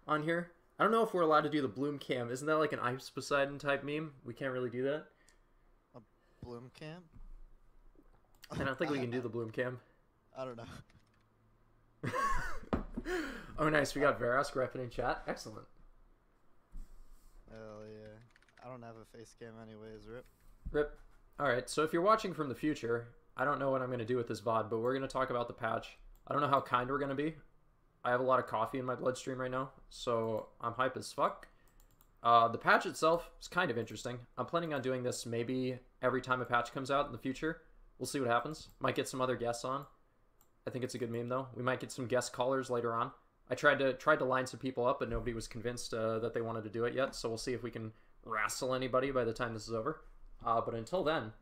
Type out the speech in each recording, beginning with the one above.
on here. I don't know if we're allowed to do the bloom cam. Isn't that like an Ice Poseidon type meme? We can't really do that. A bloom cam? I don't think we can do the bloom cam. I don't know. Oh, nice. We got Veras repping in chat. Excellent. Hell yeah. I don't have a face cam anyways, rip. Rip. Alright, so if you're watching from the future, I don't know what I'm going to do with this VOD, but we're going to talk about the patch. I don't know how kind we're going to be. I have a lot of coffee in my bloodstream right now, so I'm hype as fuck. The patch itself is kind of interesting. I'm planning on doing this maybe every time a patch comes out in the future. We'll see what happens. Might get some other guests on. I think it's a good meme, though. We might get some guest callers later on. I tried to line some people up, but nobody was convinced that they wanted to do it yet, so we'll see if we can wrestle anybody by the time this is over. But until then,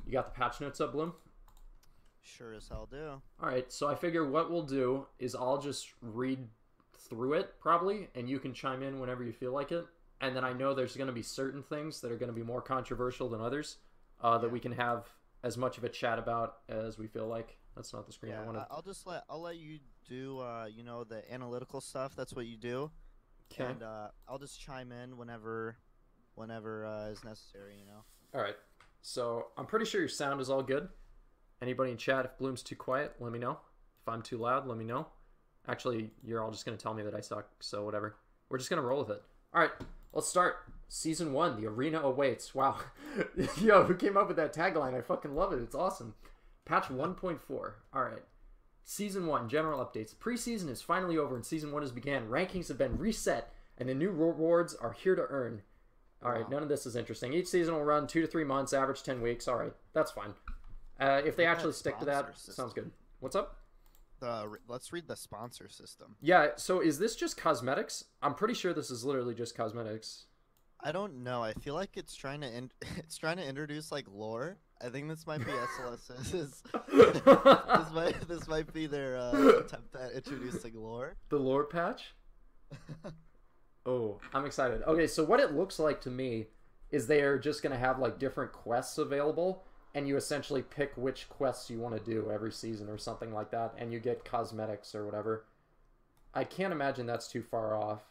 you got the patch notes up, Bloom? Sure as hell do. Alright, so I figure what we'll do is I'll just read through it, probably, and you can chime in whenever you feel like it. And then I know there's going to be certain things that are going to be more controversial than others that we can have as much of a chat about as we feel like. That's not the screen I wanted. I'll let you do you know, the analytical stuff. That's what you do. Okay. And I'll just chime in whenever is necessary, you know. All right. So I'm pretty sure your sound is all good. Anybody in chat, if Bloom's too quiet, let me know. If I'm too loud, let me know. Actually, you're all just going to tell me that I suck, so whatever. We're just going to roll with it. All right, let's start. Season 1, the arena awaits. Wow. Yo, who came up with that tagline? I fucking love it. It's awesome. Patch 1.4. All right. Season 1, general updates. Preseason is finally over and Season 1 has began. Rankings have been reset, and the new rewards are here to earn. All right, none of this is interesting. Each season will run 2 to 3 months, average 10 weeks. All right, that's fine. If they actually stick to that, sounds good. What's up? Let's read the sponsor system. Yeah, so is this just cosmetics? I'm pretty sure this is literally just cosmetics. I don't know. I feel like it's trying to it's trying to introduce like lore. I think this might be SLS's. this might be their attempt at introducing lore. The lore patch? Oh, I'm excited. Okay, so what it looks like to me is they are just going to have like different quests available, and you essentially pick which quests you want to do every season or something like that, and you get cosmetics or whatever. I can't imagine that's too far off.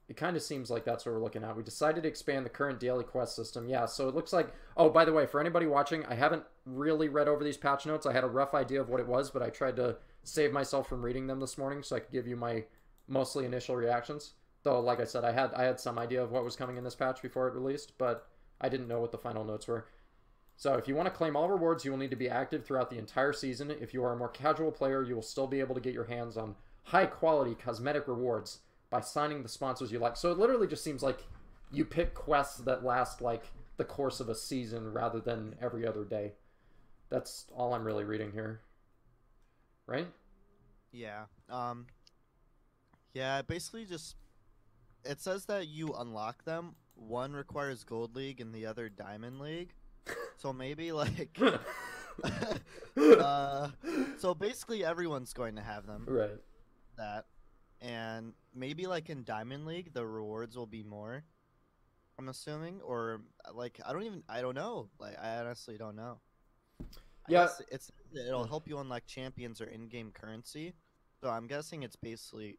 It kind of seems like that's what we're looking at. We decided to expand the current daily quest system. Yeah, so it looks like... Oh, by the way, for anybody watching, I haven't really read over these patch notes. I had a rough idea of what it was, but I tried to save myself from reading them this morning so I could give you my mostly initial reactions. Though, like I said, I had some idea of what was coming in this patch before it released, but I didn't know what the final notes were. So if you want to claim all rewards, you will need to be active throughout the entire season. If you are a more casual player, you will still be able to get your hands on high-quality cosmetic rewards by signing the sponsors you like. So it literally just seems like you pick quests that last, like, the course of a season rather than every other day. That's all I'm really reading here. Right? Yeah. Yeah, basically just... It says that you unlock them. One requires Gold League and the other Diamond League. So maybe, like... so basically everyone's going to have them. Right. That. And maybe, like, in Diamond League, the rewards will be more, I'm assuming. Or, like, I don't know. Like, I honestly don't know. Yeah. It'll help you unlock champions or in-game currency. So I'm guessing it's basically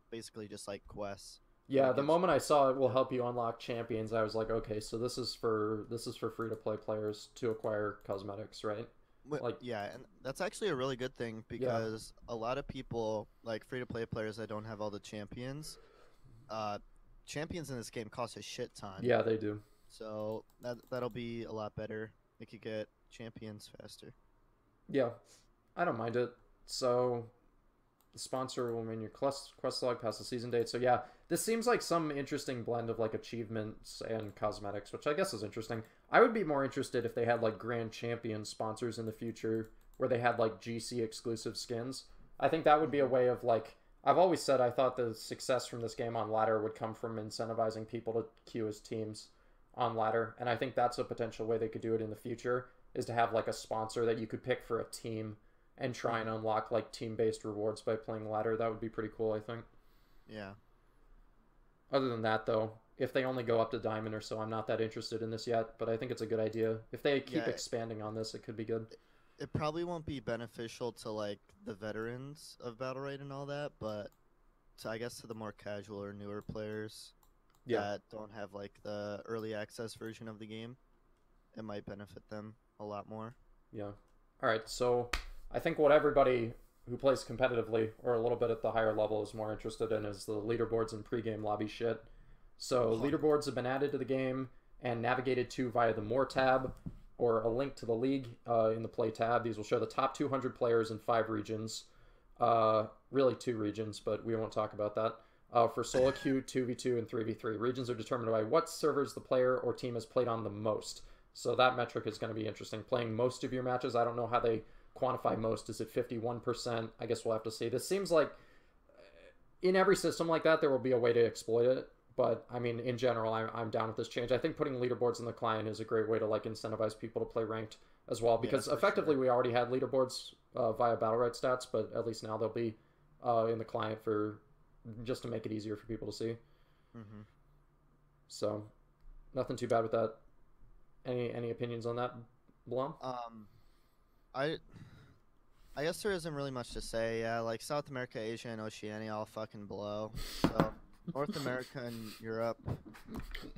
just, like, quests. Yeah, the moment I saw it will help you unlock champions, I was like, okay, so this is for free-to-play players to acquire cosmetics, right? Like, yeah, and that's actually a really good thing because a lot of people, like free-to-play players that don't have all the champions, champions in this game cost a shit ton. Yeah, they do. So that'll be a lot better. Make you get champions faster. Yeah, I don't mind it. So the sponsor will mean your quest log past the season date. So yeah, this seems like some interesting blend of like achievements and cosmetics, which I guess is interesting. I would be more interested if they had like Grand Champion sponsors in the future where they had like GC exclusive skins. I think that would be a way of like, I've always said I thought the success from this game on ladder would come from incentivizing people to queue as teams on ladder. And I think that's a potential way they could do it in the future, is to have like a sponsor that you could pick for a team and try and unlock like team-based rewards by playing ladder. That would be pretty cool, I think. Yeah. Other than that, though, if they only go up to Diamond or so, I'm not that interested in this yet, but I think it's a good idea. If they keep expanding on this, it could be good. It probably won't be beneficial to, like, the veterans of Battlerite and all that, but I guess to the more casual or newer players Yeah. that don't have like the early access version of the game, it might benefit them a lot more. Yeah. All right. So I think what everybody who plays competitively or a little bit at the higher level is more interested in is the leaderboards and pregame lobby shit. So Oh, leaderboards have been added to the game and navigated to via the More tab or a link to the league in the Play tab. These will show the top 200 players in 5 regions. Really 2 regions, but we won't talk about that. For solo queue, 2v2, and 3v3. Regions are determined by what servers the player or team has played on the most. So that metric is going to be interesting. Playing most of your matches, I don't know how they quantify most. Is it 51%? I guess we'll have to see. This seems like in every system like that, there will be a way to exploit it. But I mean, in general, I'm down with this change. I think putting leaderboards in the client is a great way to like incentivize people to play ranked as well, because effectively we already had leaderboards via Battlerite stats, but at least now they'll be in the client for just to make it easier for people to see. Mm-hmm. So nothing too bad with that. Any opinions on that, Blum? I I guess there isn't really much to say. Yeah, like South America, Asia, and Oceania all fucking blow. So North America and Europe,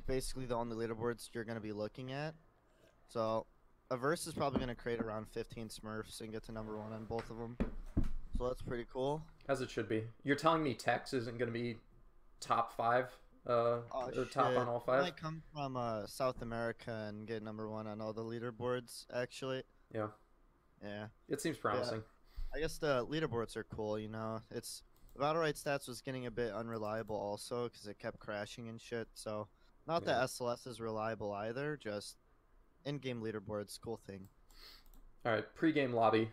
basically the only leaderboards you're gonna be looking at. So a verse is probably gonna create around 15 Smurfs and get to number 1 on both of them. So that's pretty cool. As it should be. You're telling me Tex isn't going to be top 5? Or top on all 5? I might come from South America and get number 1 on all the leaderboards, actually. Yeah. Yeah. It seems promising. Yeah. I guess the leaderboards are cool, you know. It's Battlerite stats was getting a bit unreliable also because it kept crashing and shit. So not that SLS is reliable either, just in-game leaderboards, cool thing. All right, pre-game lobby.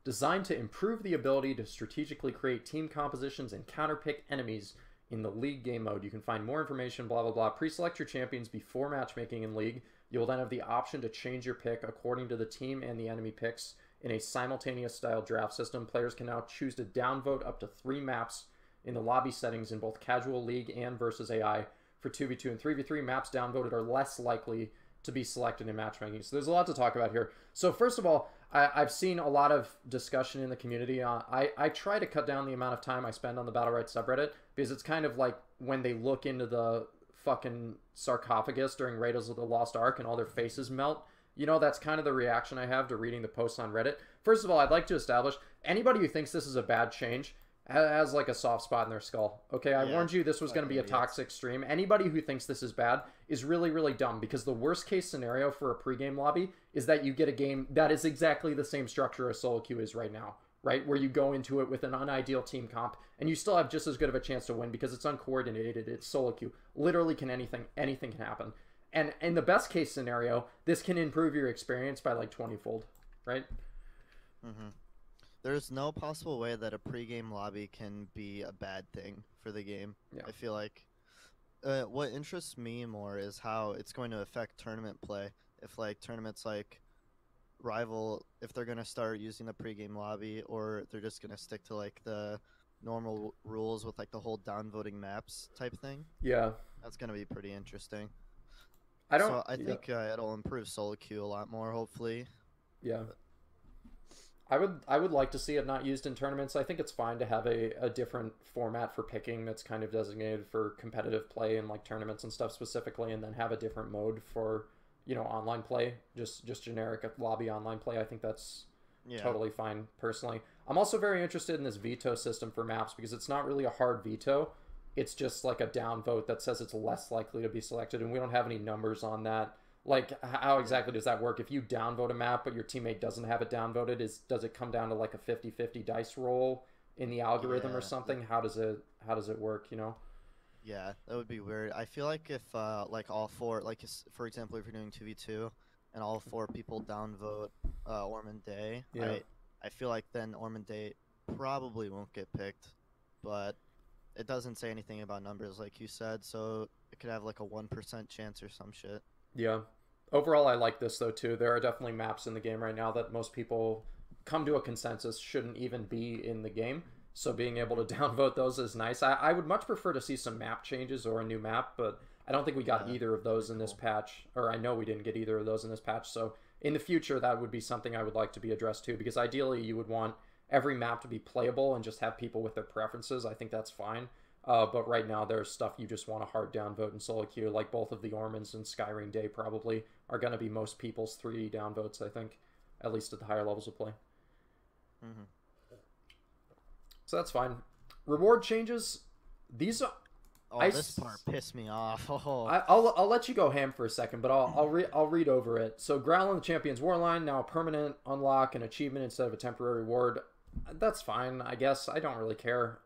Designed to improve the ability to strategically create team compositions and counterpick enemies in the league game mode. You can find more information, blah, blah, blah. Pre-select your champions before matchmaking in league. You'll then have the option to change your pick according to the team and the enemy picks in a simultaneous style draft system. Players can now choose to downvote up to 3 maps in the lobby settings in both casual league and versus AI. For 2v2 and 3v3, maps downvoted are less likely to be selected in matchmaking. So there's a lot to talk about here. So first of all, I've seen a lot of discussion in the community. I try to cut down the amount of time I spend on the Battlerite subreddit because it's kind of like when they look into the fucking sarcophagus during Raiders of the Lost Ark and all their faces melt. You know, that's kind of the reaction I have to reading the posts on Reddit. First of all, I'd like to establish anybody who thinks this is a bad change has like a soft spot in their skull. Okay, I warned you this was going to be a toxic stream. Anybody who thinks this is bad is really, really dumb because the worst case scenario for a pregame lobby is that you get a game that is exactly the same structure as solo queue is right now, right? Where you go into it with an unideal team comp and you still have just as good of a chance to win because it's uncoordinated, it's solo queue. Literally anything can happen. And in the best case scenario, this can improve your experience by like 20-fold, right? Mm-hmm. There's no possible way that a pregame lobby can be a bad thing for the game. Yeah. I feel like what interests me more is how it's going to affect tournament play. If like tournaments like Rival, if they're going to start using the pregame lobby or they're just going to stick to like the normal rules with like the whole downvoting maps type thing. Yeah. That's going to be pretty interesting. I think it'll improve solo queue a lot more, hopefully. Yeah. I would like to see it not used in tournaments. I think it's fine to have a different format for picking that's kind of designated for competitive play and like tournaments and stuff specifically, and then have a different mode for, you know, online play, just generic lobby online play. I think that's totally fine personally. I'm also very interested in this veto system for maps because it's not really a hard veto. It's just like a downvote that says it's less likely to be selected, and we don't have any numbers on that. Like, how exactly does that work? If you downvote a map, but your teammate doesn't have it downvoted, does it come down to like a 50-50 dice roll in the algorithm or something? How does it work, you know? Yeah, that would be weird. I feel like if like all 4, like for example, if you're doing 2v2 and all 4 people downvote Ormond Day, I feel like then Ormond Day probably won't get picked, but it doesn't say anything about numbers like you said, so it could have like a 1% chance or some shit. Yeah. Overall, I like this, though, too. There are definitely maps in the game right now that most people come to a consensus shouldn't even be in the game. So being able to downvote those is nice. I would much prefer to see some map changes or a new map, but I don't think we got either of those in this patch. Or I know we didn't get either of those in this patch. So in the future, that would be something I would like to be addressed, too. Because ideally, you would want every map to be playable and just have people with their preferences. I think that's fine. But right now, there's stuff you just want to hard down vote in solo queue, like both of the Ormans and Skyrim Day probably are going to be most people's 3 downvotes, I think, at least at the higher levels of play. Mm-hmm. So that's fine. Reward changes. These are. Oh, this part pissed me off. Oh. I'll let you go ham for a second, but I'll read over it. So Growl in the Champion's Warline, now a permanent unlock and achievement instead of a temporary reward. That's fine, I guess. I don't really care.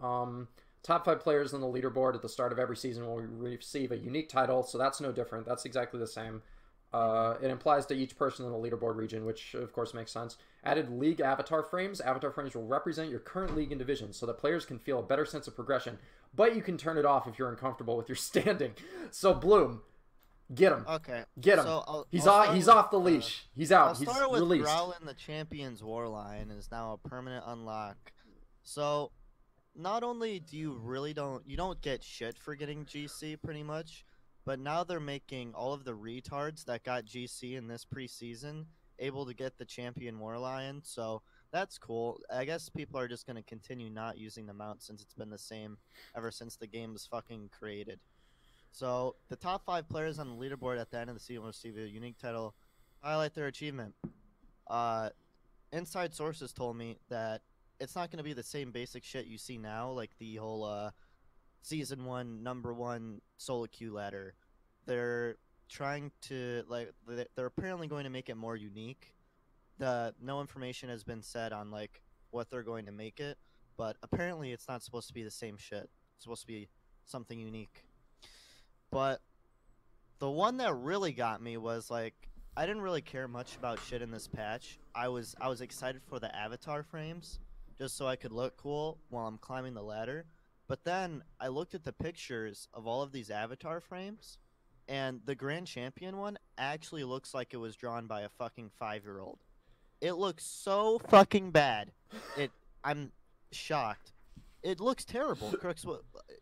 Top 5 players on the leaderboard at the start of every season will receive a unique title, so that's no different. That's exactly the same. It implies to each person in the leaderboard region, which of course makes sense. Added league avatar frames. Avatar frames will represent your current league and division so that players can feel a better sense of progression. But you can turn it off if you're uncomfortable with your standing. So Bloom, get him. Okay. Get him. So he's off the leash. He's out. I'll start he's with released. Growlin the Champion's Warline is now a permanent unlock. So not only do you don't get shit for getting GC pretty much, but now they're making all of the retards that got GC in this preseason able to get the Champion Warlion, so that's cool. I guess people are just going to continue not using the mount since it's been the same ever since the game was fucking created. So the top 5 players on the leaderboard at the end of the season will receive a unique title, highlight their achievement. Inside sources told me that it's not going to be the same basic shit you see now, like the whole Season 1 number 1 solo queue ladder. They're trying to, like, they're apparently going to make it more unique. No information has been said on, like, what they're going to make it, but apparently it's not supposed to be the same shit. It's supposed to be something unique. But the one that really got me was, like, I didn't really care much about shit in this patch. I was excited for the avatar frames, just so I could look cool while I'm climbing the ladder. But then I looked at the pictures of all of these avatar frames, and the Grand Champion one actually looks like it was drawn by a fucking 5-year-old. It looks so fucking bad. I'm shocked. It looks terrible. Crooks,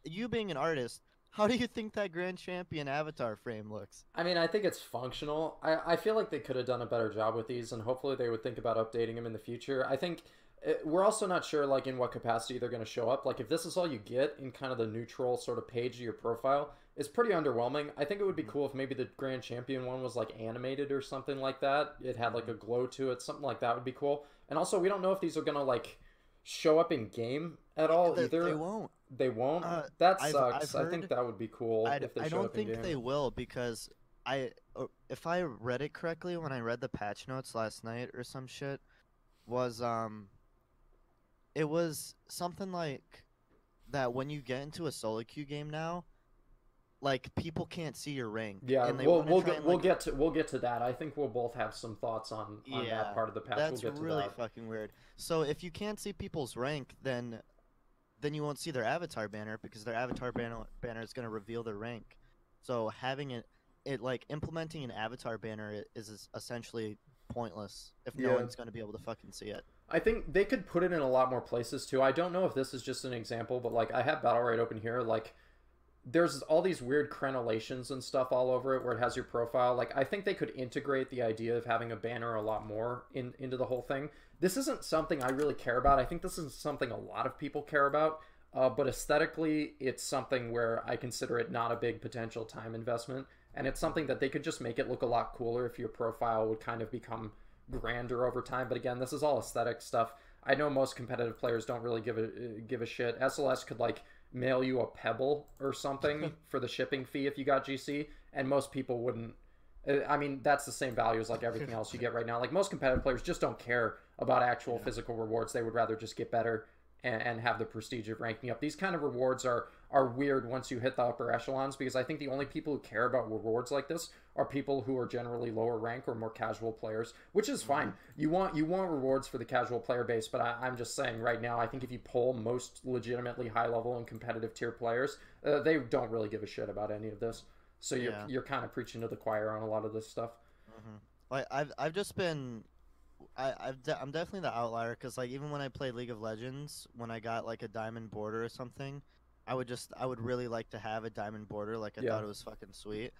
you being an artist, how do you think that Grand Champion avatar frame looks? I mean, I think it's functional. I feel like they could have done a better job with these, and hopefully they would think about updating them in the future. I think we're also not sure, like, in what capacity they're going to show up. Like, if this is all you get in kind of the neutral sort of page of your profile, it's pretty underwhelming. I think it would be cool if maybe the Grand Champion one was, like, animated or something like that. It had, like, a glow to it. Something like that would be cool. And also, we don't know if these are going to, like, show up in game at all either. They won't. They won't? That sucks. I think that would be cool if they show up in game. I don't think they will, because if I read it correctly when I read the patch notes last night or some shit, was it was something like that when you get into a solo queue game now, like, people can't see your rank. Yeah, and we'll get to that. I think we'll both have some thoughts on that part of the patch. That's we'll get to really that. fucking weird. So if you can't see people's rank, then you won't see their avatar banner, because their avatar banner is going to reveal their rank. So having it like implementing an avatar banner is essentially pointless if no one's going to be able to fucking see it. I think they could put it in a lot more places too. I don't know if this is just an example, but, like, I have Battlerite open here. Like, there's all these weird crenellations and stuff all over it where it has your profile. Like, I think they could integrate the idea of having a banner a lot more into the whole thing. This isn't something I really care about. I think this is something a lot of people care about. But aesthetically, it's something where I consider it not a big potential time investment. And it's something that they could just make it look a lot cooler if your profile would kind of become grander over time. But again, this is all aesthetic stuff. I know most competitive players don't really give a shit. SLS could, like, mail you a pebble or something for the shipping fee if you got GC, and most people wouldn't. I mean, that's the same value as, like, everything else you get right now. Like, most competitive players just don't care about actual physical rewards. They would rather just get better and have the prestige of ranking up. These kind of rewards are weird once you hit the upper echelons, because I think the only people who care about rewards like this are people who are generally lower rank or more casual players, which is fine. You want rewards for the casual player base, but I'm just saying right now, I think if you poll most legitimately high level and competitive tier players, they don't really give a shit about any of this. So you're kind of preaching to the choir on a lot of this stuff. Like, I've just been I'm definitely the outlier, because, like, even when I played League of Legends, when I got, like, a diamond border or something, I would really like to have a diamond border. Like, I thought it was fucking sweet.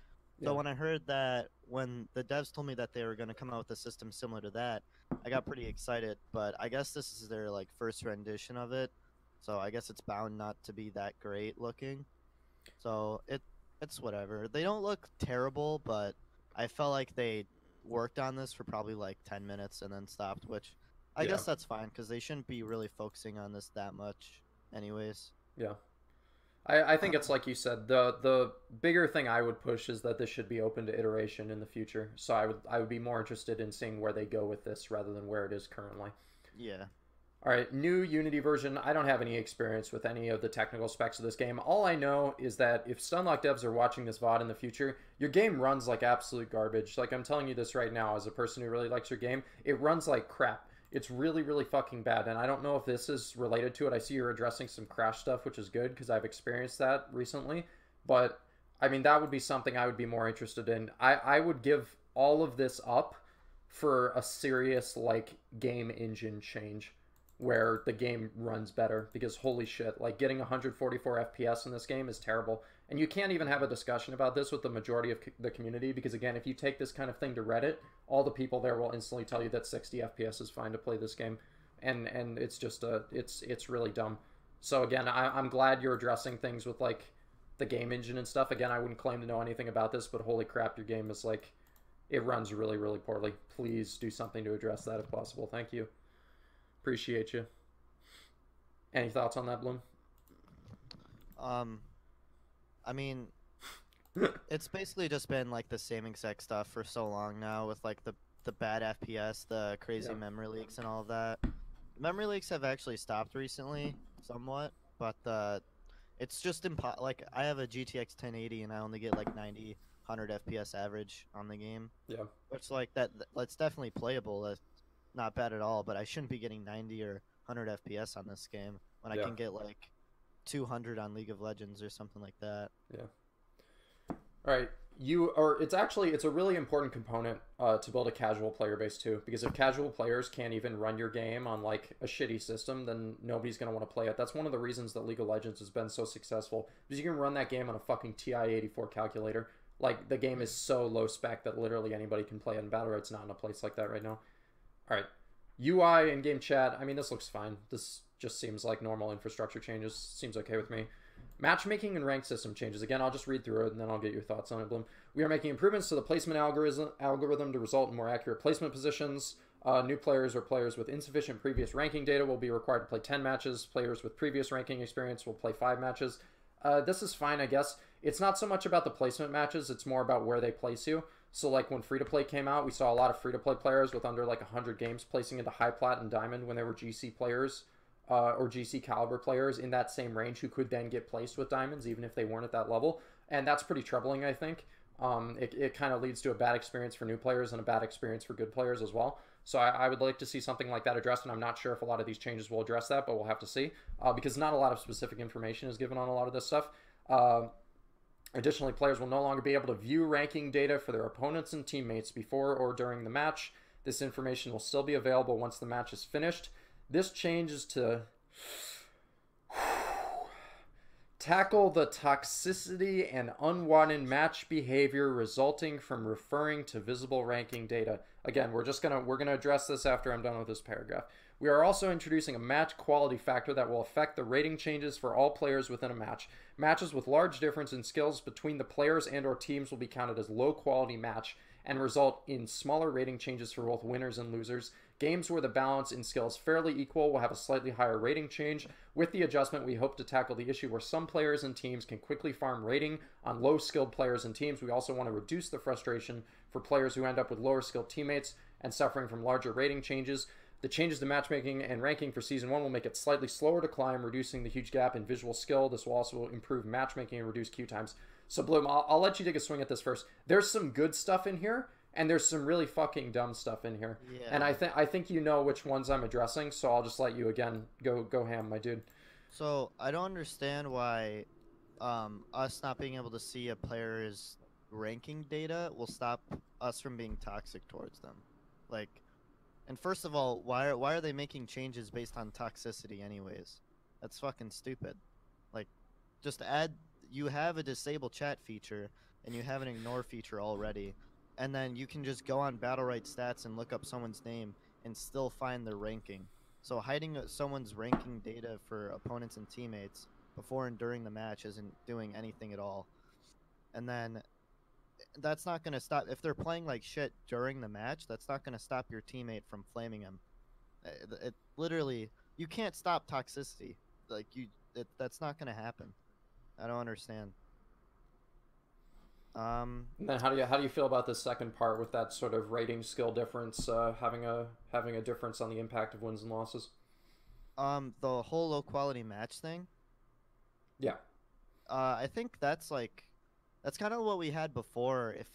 So when I heard that, when the devs told me that they were going to come out with a system similar to that, I got pretty excited. But I guess this is their, like, first rendition of it. so I guess it's bound not to be that great looking. So it's whatever. They don't look terrible, but I felt like they worked on this for probably like 10 minutes and then stopped, which I Yeah. guess that's fine because they shouldn't be really focusing on this that much anyways. Yeah. I think it's like you said. The bigger thing I would push is that this should be open to iteration in the future. So I would be more interested in seeing where they go with this rather than where it is currently. Yeah. All right, new Unity version. I don't have any experience with any of the technical specs of this game. All I know is that if Stunlock devs are watching this VOD in the future, your game runs like absolute garbage. Like, I'm telling you this right now as a person who really likes your game. It runs like crap. It's really, really fucking bad, and I don't know if this is related to it. I see you're addressing some crash stuff, which is good, because I've experienced that recently. But, I mean, that would be something I would be more interested in. I would give all of this up for a serious, like, game engine change where the game runs better, because holy shit, like getting 144 FPS in this game is terrible. And you can't even have a discussion about this with the majority of the community, because again, if you take this kind of thing to Reddit, all the people there will instantly tell you that 60 FPS is fine to play this game. And it's just it's really dumb. So again, I'm glad you're addressing things with like the game engine and stuff. Again, I wouldn't claim to know anything about this, but holy crap, your game is like, it runs really, really poorly. Please do something to address that if possible. Thank you. Appreciate you. Any thoughts on that, Bloom? I mean, it's basically just been like the same exact stuff for so long now with like the bad FPS, the crazy memory leaks and all of that. Memory leaks have actually stopped recently, somewhat, but it's just like I have a GTX 1080 and I only get like 90, 100 FPS average on the game. Yeah. Which like that's definitely playable. That's not bad at all, but I shouldn't be getting 90 or 100 FPS on this game when I can get like 200 on League of Legends or something like that. Yeah. All right. It's a really important component to build a casual player base too, because if casual players can't even run your game on like a shitty system, then nobody's going to want to play it. That's one of the reasons that League of Legends has been so successful, because you can run that game on a fucking TI-84 calculator. Like, the game is so low spec that literally anybody can play it, and Battlerite's not in a place like that right now. All right. UI and game chat, I mean, this looks fine. This just seems like normal infrastructure changes. Seems okay with me. Matchmaking and rank system changes. Again, I'll just read through it and then I'll get your thoughts on it, Bloom. We are making improvements to the placement algorithm to result in more accurate placement positions. New players or players with insufficient previous ranking data will be required to play 10 matches. Players with previous ranking experience will play 5 matches. This is fine, I guess. It's not so much about the placement matches. It's more about where they place you. So, like, when free-to-play came out, we saw a lot of free-to-play players with under, like, 100 games placing into high plat and diamond when they were GC players or GC caliber players in that same range who could then get placed with diamonds even if they weren't at that level. And that's pretty troubling, I think. It kind of leads to a bad experience for new players and a bad experience for good players as well. So I would like to see something like that addressed, and I'm not sure if a lot of these changes will address that, but we'll have to see, because not a lot of specific information is given on a lot of this stuff. Additionally, players will no longer be able to view ranking data for their opponents and teammates before or during the match. This information will still be available once the match is finished. This changes to tackle the toxicity and unwanted match behavior resulting from referring to visible ranking data. Again, we're gonna address this after I'm done with this paragraph. We are also introducing a match quality factor that will affect the rating changes for all players within a match. Matches with large difference in skills between the players and or teams will be counted as low quality match and result in smaller rating changes for both winners and losers. Games where the balance in skills fairly equal will have a slightly higher rating change. With the adjustment, we hope to tackle the issue where some players and teams can quickly farm rating on low-skilled players and teams. We also want to reduce the frustration for players who end up with lower-skilled teammates and suffering from larger rating changes. The changes to matchmaking and ranking for Season 1 will make it slightly slower to climb, reducing the huge gap in visual skill. This will also improve matchmaking and reduce queue times. So, Bloom, I'll let you take a swing at this first. There's some good stuff in here, and there's some really fucking dumb stuff in here. Yeah. And I think you know which ones I'm addressing, so I'll just let you, again, go ham, my dude. So, I don't understand why us not being able to see a player's ranking data will stop us from being toxic towards them. Like... And first of all, why are they making changes based on toxicity anyways? That's fucking stupid. Like, just add, you have a disable chat feature, and you have an ignore feature already, and then you can just go on Battlerite stats and look up someone's name and still find their ranking. So hiding someone's ranking data for opponents and teammates before and during the match isn't doing anything at all. And then that's not going to stop if they're playing like shit during the match. That's not going to stop your teammate from flaming him. It literally, you can't stop toxicity. Like that's not going to happen. I don't understand. And then how do you feel about the second part with that sort of rating skill difference, having a difference on the impact of wins and losses? The whole low quality match thing. Yeah. I think that's kind of what we had before. If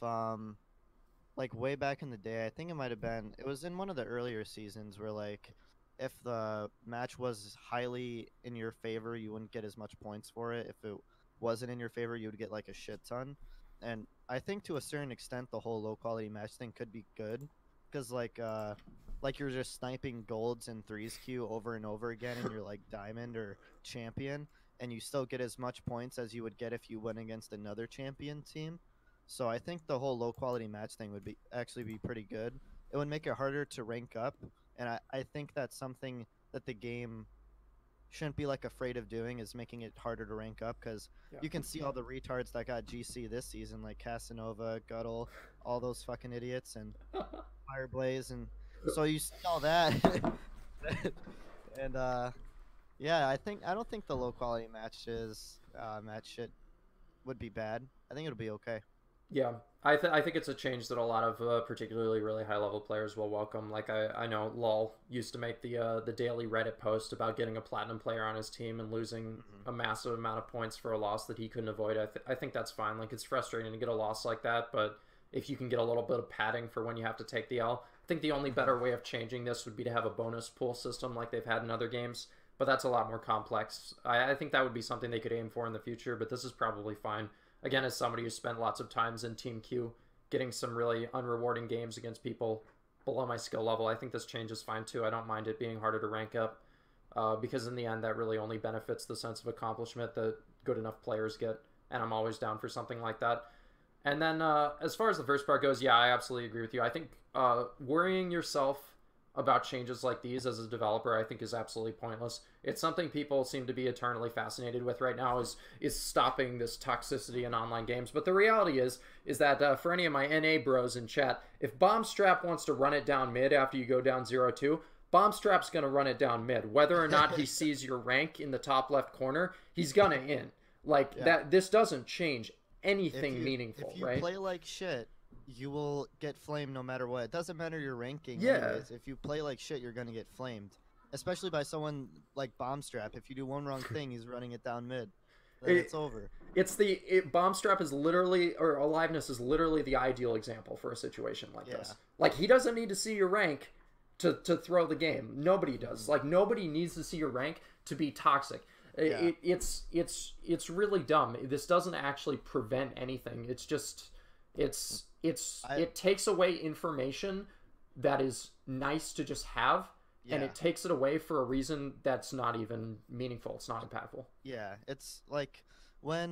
like way back in the day, I think it was in one of the earlier seasons where like if the match was highly in your favor, you wouldn't get as much points for it. If it wasn't in your favor, you would get like a shit ton. And I think to a certain extent, the whole low quality match thing could be good because like you're just sniping golds and threes queue over and over again, and you're like diamond or champion, and you still get as much points as you would get if you went against another champion team. So I think the whole low quality match thing would actually be pretty good. It would make it harder to rank up, and I think that's something that the game shouldn't be like afraid of doing, is making it harder to rank up, because you can see all the retards that got GC this season, like Casanova, Guttle, all those fucking idiots, and Fireblaze, and so you see all that. And yeah, I don't think the low quality match shit would be bad. I think it'll be okay. Yeah, I think it's a change that a lot of particularly really high level players will welcome. Like I know LOL used to make the daily Reddit post about getting a platinum player on his team and losing a massive amount of points for a loss that he couldn't avoid. I think that's fine. Like, it's frustrating to get a loss like that, but if you can get a little bit of padding for when you have to take the L, I think the only better way of changing this would be to have a bonus pool system like they've had in other games. But that's a lot more complex. I think that would be something they could aim for in the future, but this is probably fine. Again, as somebody who spent lots of times in Team Q, getting some really unrewarding games against people below my skill level, I think this change is fine too. I don't mind it being harder to rank up, because in the end, that really only benefits the sense of accomplishment that good enough players get, and I'm always down for something like that. And then as far as the first part goes, yeah, I absolutely agree with you. I think worrying yourself about changes like these as a developer, I think, is absolutely pointless. It's something people seem to be eternally fascinated with right now, is stopping this toxicity in online games. But the reality is that for any of my NA bros in chat, if Bombstrap wants to run it down mid after you go down 0-2, Bombstrap's going to run it down mid. Whether or not he sees your rank in the top left corner, he's going to in. Like, that. This doesn't change anything meaningful, if you right? play like shit, you will get flamed no matter what. It doesn't matter your ranking. Yeah. Anyways. If you play like shit, you're going to get flamed. Especially by someone like Bombstrap. If you do one wrong thing, he's running it down mid. Then it's over. Bombstrap is literally, or Aliveness is literally the ideal example for a situation like this. Like, he doesn't need to see your rank to throw the game. Nobody does. Like, nobody needs to see your rank to be toxic. Yeah. It's really dumb. This doesn't actually prevent anything. It's just... It takes away information that is nice to just have, and it takes it away for a reason that's not even meaningful. It's not impactful. Yeah, it's like when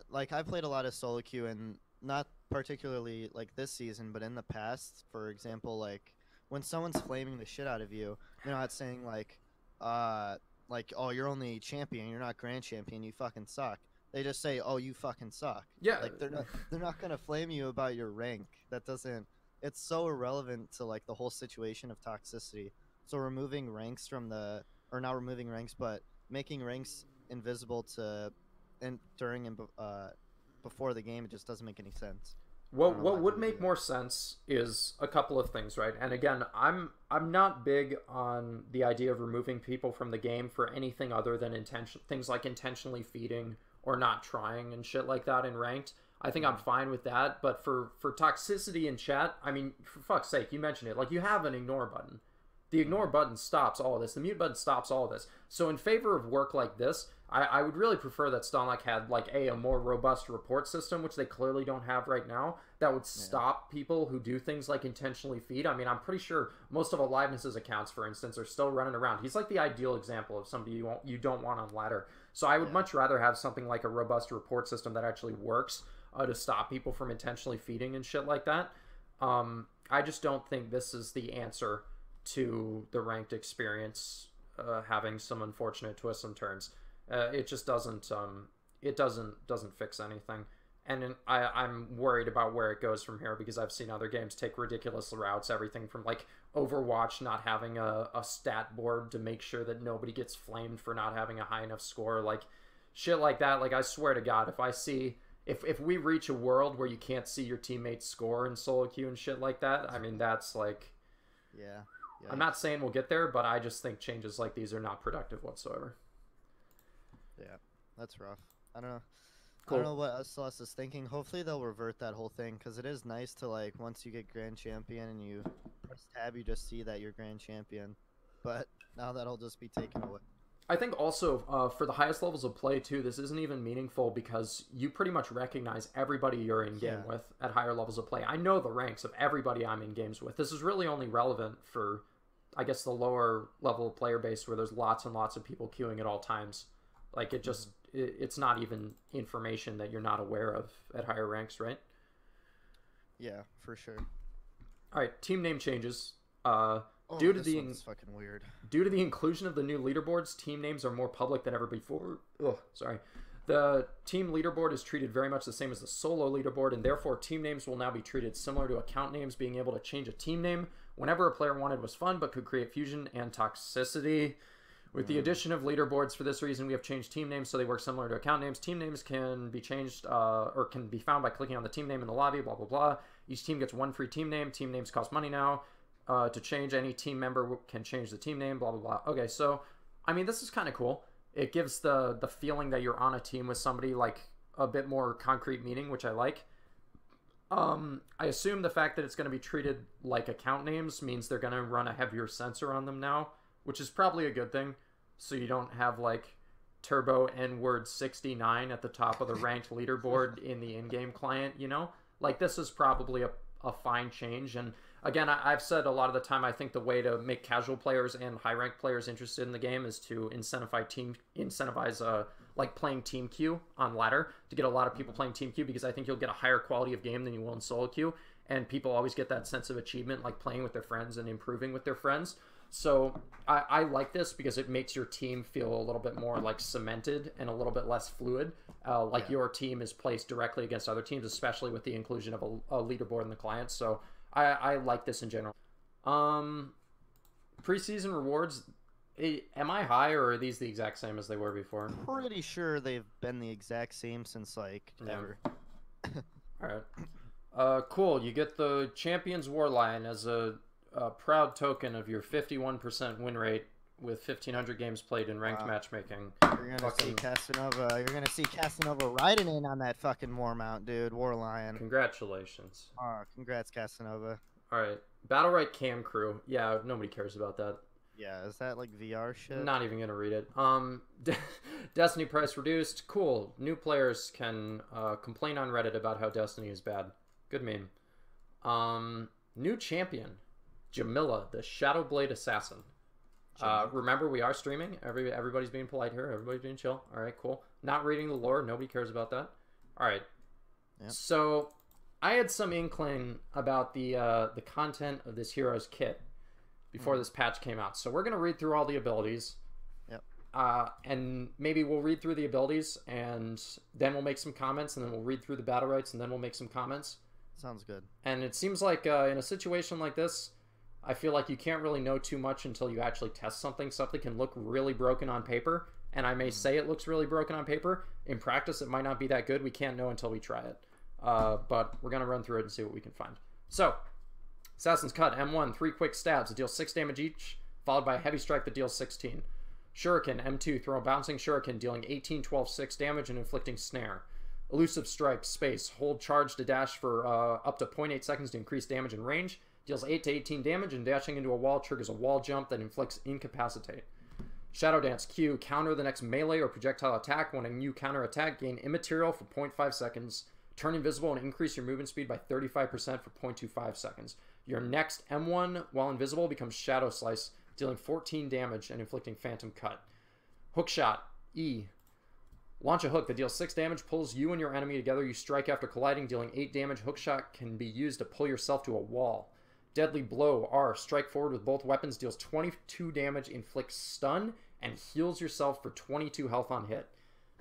like I played a lot of solo queue, and not particularly like this season, but in the past, for example, like when someone's flaming the shit out of you, they're not saying like oh, you're only champion, you're not grand champion, you fucking suck. They just say, "Oh, you fucking suck." Yeah, like they're not gonna flame you about your rank. That doesn't. It's so irrelevant to like the whole situation of toxicity. So removing ranks or not removing ranks, but making ranks invisible to, and during and before the game, it just doesn't make any sense. What would make more sense is a couple of things, right? And again, I'm not big on the idea of removing people from the game for anything other than things like intentionally feeding or not trying and shit like that in ranked. I think I'm fine with that, but for toxicity in chat, I mean, for fuck's sake, you mentioned it. Like, you have an ignore button. The ignore button stops all of this. The mute button stops all of this. So in favor of work like this, I would really prefer that Stonlock had, like, a more robust report system, which they clearly don't have right now, that would stop people who do things like intentionally feed. I mean, I'm pretty sure most of Aliveness's accounts, for instance, are still running around. He's like the ideal example of somebody you don't want on ladder. So I would much rather have something like a robust report system that actually works to stop people from intentionally feeding and shit like that. I just don't think this is the answer to the ranked experience having some unfortunate twists and turns. It just doesn't doesn't fix anything. And I'm worried about where it goes from here because I've seen other games take ridiculous routes, everything from like Overwatch not having a stat board to make sure that nobody gets flamed for not having a high enough score, like shit like that. Like I swear to God, if we reach a world where you can't see your teammates score in solo queue and shit like that, I mean that's like, yeah. I'm not saying we'll get there, but I just think changes like these are not productive whatsoever. Yeah, that's rough. I don't know. Cool. I don't know what Celeste is thinking. Hopefully they'll revert that whole thing because it is nice to like once you get Grand Champion and you press tab, you just see that you're Grand Champion. But now that'll just be taken away. I think also for the highest levels of play too, this isn't even meaningful because you pretty much recognize everybody you're in game with at higher levels of play. I know the ranks of everybody I'm in games with. This is really only relevant for, I guess, the lower level player base where there's lots and lots of people queuing at all times. Like it just. It's not even information that you're not aware of at higher ranks, right? Yeah, for sure. All right, team name changes. Due to the fucking weird. Due to the inclusion of the new leaderboards, team names are more public than ever before. Oh, sorry. The team leaderboard is treated very much the same as the solo leaderboard, and therefore team names will now be treated similar to account names. Being able to change a team name whenever a player wanted was fun, but could create fusion and toxicity. With the addition of leaderboards, for this reason, we have changed team names so they work similar to account names. Team names can be changed or can be found by clicking on the team name in the lobby, blah, blah, blah. Each team gets one free team name. Team names cost money now. To change, any team member can change the team name, blah, blah, blah. Okay, so, I mean, this is kind of cool. It gives the feeling that you're on a team with somebody, like, a bit more concrete meaning, which I like. I assume the fact that it's going to be treated like account names means they're going to run a heavier sensor on them now, which is probably a good thing. So you don't have like Turbo N-word 69 at the top of the ranked leaderboard in the in-game client, you know? Like this is probably a fine change. And again, I've said a lot of the time, I think the way to make casual players and high-ranked players interested in the game is to incentivize like playing team queue on ladder to get a lot of people playing team queue, because I think you'll get a higher quality of game than you will in solo queue. And people always get that sense of achievement, like playing with their friends and improving with their friends. So I like this because it makes your team feel a little bit more like cemented and a little bit less fluid. Your team is placed directly against other teams, especially with the inclusion of a leaderboard in the client. So I like this in general. Preseason rewards, am I high or are these the exact same as they were before? Pretty sure they've been the exact same since like ever. All right. Cool. You get the Champions War Lion as a proud token of your 51% win rate with 1,500 games played in ranked matchmaking. You're gonna see Casanova. You're gonna see Casanova riding in on that fucking war mount, dude. War Lion. Congratulations. Congrats, Casanova. All right, Battlerite Cam Crew. Yeah, nobody cares about that. Yeah, is that like VR shit? Not even gonna read it. Destiny price reduced. Cool. New players can complain on Reddit about how Destiny is bad. Good meme. New champion. Jamila, the Shadowblade Assassin. Remember, we are streaming. Everybody's being polite here. Everybody's being chill. All right, cool. Not reading the lore. Nobody cares about that. All right. Yep. So, I had some inkling about the content of this hero's kit before this patch came out. So, we're going to read through all the abilities. Yep. And maybe we'll read through the abilities, and then we'll make some comments, and then we'll read through the Battlerites, and then we'll make some comments. Sounds good. And it seems like in a situation like this, I feel like you can't really know too much until you actually test something. Something can look really broken on paper, and I may say it looks really broken on paper. In practice, it might not be that good. We can't know until we try it. But we're going to run through it and see what we can find. So, Assassin's Cut, M1, 3 quick stabs that deal 6 damage each, followed by a heavy strike that deals 16. Shuriken, M2, throw a bouncing shuriken, dealing 18, 12, 6 damage and inflicting snare. Elusive Strike, space, hold charge to dash for up to 0.8 seconds to increase damage and range. Deals 8 to 18 damage, and dashing into a wall triggers a wall jump that inflicts incapacitate. Shadow Dance, Q, counter the next melee or projectile attack. When a new counter attack, gain immaterial for 0.5 seconds. Turn invisible and increase your movement speed by 35% for 0.25 seconds. Your next M1, while invisible, becomes Shadow Slice, dealing 14 damage and inflicting Phantom Cut. Hookshot, E. Launch a hook that deals 6 damage, pulls you and your enemy together. You strike after colliding, dealing 8 damage. Hookshot can be used to pull yourself to a wall. Deadly Blow, R. Strike forward with both weapons, deals 22 damage, inflicts stun, and heals yourself for 22 health on hit.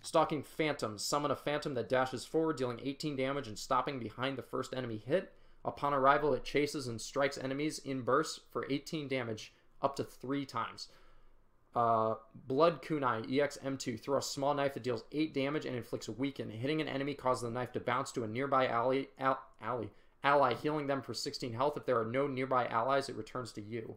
Stalking Phantom. Summon a phantom that dashes forward, dealing 18 damage and stopping behind the first enemy hit. Upon arrival, it chases and strikes enemies in bursts for 18 damage up to 3 times. Blood Kunai, EX M2. Throw a small knife that deals 8 damage and inflicts weaken. Hitting an enemy causes the knife to bounce to a nearby ally, healing them for 16 health. If there are no nearby allies, it returns to you.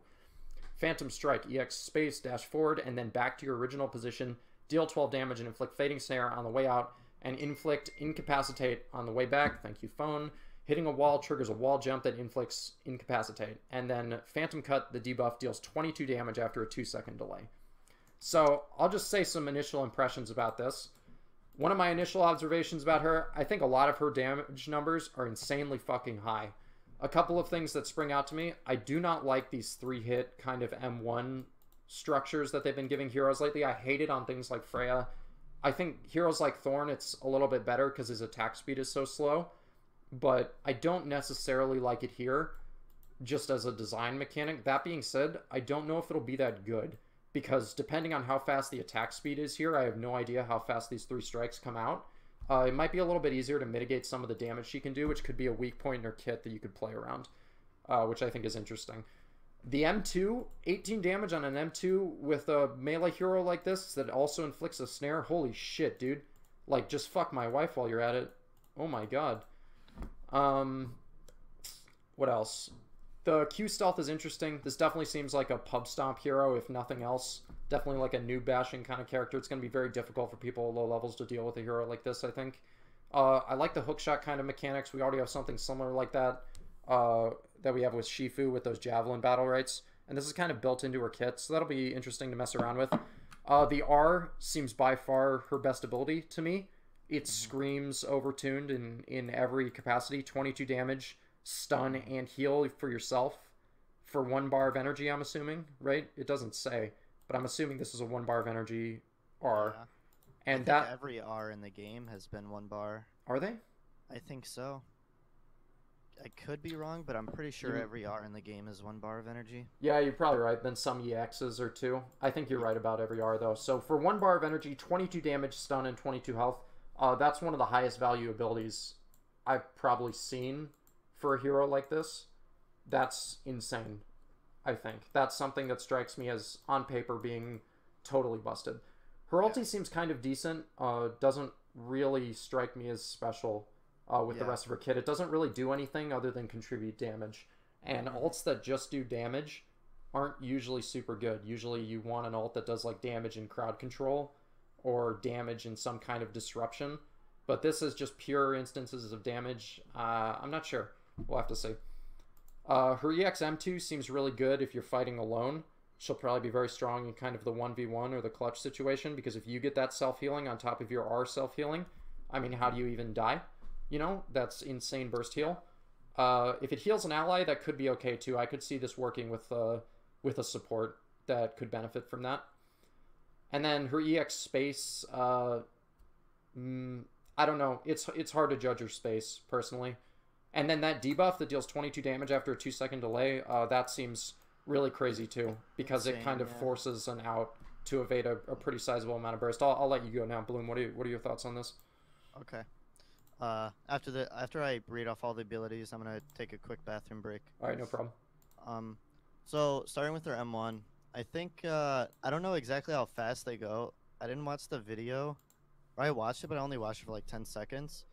Phantom Strike, EX space, dash forward, and then back to your original position. Deal 12 damage and inflict Fading Snare on the way out, and inflict Incapacitate on the way back. Thank you, phone. Hitting a wall triggers a wall jump that inflicts Incapacitate. And then Phantom Cut, the debuff, deals 22 damage after a 2-second delay. So I'll just say some initial impressions about this. One of my initial observations about her, I think a lot of her damage numbers are insanely fucking high. A couple of things that spring out to me. I do not like these 3-hit kind of M1 structures that they've been giving heroes lately. I hate it on things like Freya. I think heroes like Thorn, it's a little bit better because his attack speed is so slow. But I don't necessarily like it here, just as a design mechanic. That being said, I don't know if it'll be that good, because depending on how fast the attack speed is here, I have no idea how fast these 3 strikes come out. It might be a little bit easier to mitigate some of the damage she can do, which could be a weak point in her kit that you could play around, which I think is interesting. The M2, 18 damage on an M2 with a melee hero like this that also inflicts a snare. Holy shit, dude. Like, just fuck my wife while you're at it. Oh my god. What else? The Q stealth is interesting. This definitely seems like a pub stomp hero, if nothing else. Definitely like a noob bashing kind of character. It's going to be very difficult for people at low levels to deal with a hero like this, I think. I like the hookshot kind of mechanics. We already have something similar like that that we have with Shifu with those javelin Battlerites. And this is kind of built into her kit, so that'll be interesting to mess around with. The R seems by far her best ability to me. It screams overtuned in every capacity. 22 damage, stun, and heal for yourself for 1 bar of energy, I'm assuming, right? It doesn't say, but I'm assuming this is a 1 bar of energy R. Yeah. And I think every R in the game has been 1 bar. Are they? I think so. I could be wrong, but I'm pretty sure every R in the game is 1 bar of energy. Yeah, you're probably right. Then some EXs are 2. I think you're right about every R, though. So for 1 bar of energy, 22 damage, stun, and 22 health. That's one of the highest value abilities I've probably seen for a hero like this. That's insane, I think. That's something that strikes me as, on paper, being totally busted. Her ulti seems kind of decent. Doesn't really strike me as special with the rest of her kit. It doesn't really do anything other than contribute damage. And ults that just do damage aren't usually super good. Usually you want an ult that does like damage and crowd control, or damage in some kind of disruption. But this is just pure instances of damage. I'm not sure. We'll have to see. Her EX M2 seems really good if you're fighting alone. She'll probably be very strong in kind of the 1v1 or the clutch situation, because if you get that self-healing on top of your R self-healing, I mean, how do you even die? You know, that's insane burst heal. If it heals an ally, that could be okay too. I could see this working with a support that could benefit from that. And then her EX space, I don't know. It's hard to judge her space, personally. And then that debuff that deals 22 damage after a 2-second delay, that seems really crazy too, because it kind of forces an out to evade a pretty sizable amount of burst. I'll let you go now, Bloom. What are your thoughts on this? Okay. After I read off all the abilities, I'm gonna take a quick bathroom break. All right, no problem. So starting with their M1, I think I don't know exactly how fast they go. I didn't watch the video. Or I watched it, but I only watched it for like 10 seconds.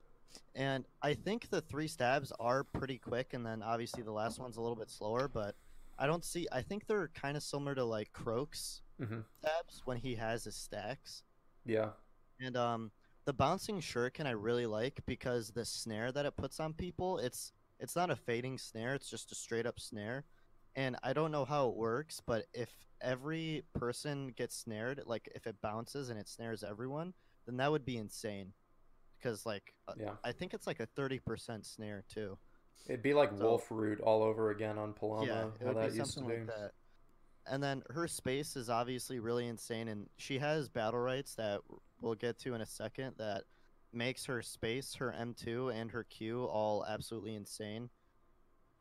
And I think the 3 stabs are pretty quick, and then obviously the last one's a little bit slower, but I think they're kind of similar to like Crooks stabs when he has his stacks. Yeah. And the bouncing shuriken I really like, because the snare that it puts on people, it's not a fading snare, it's just a straight up snare. And I don't know how it works, but if every person gets snared, like if it bounces and it snares everyone, then that would be insane. Because like I think it's like a 30% snare too. It'd be like Wolf Root all over again on Paloma. Yeah, it would that be used something to be. like that. And then her space is obviously really insane, and she has Battlerites that we'll get to in a second that makes her space, her M2, and her Q all absolutely insane.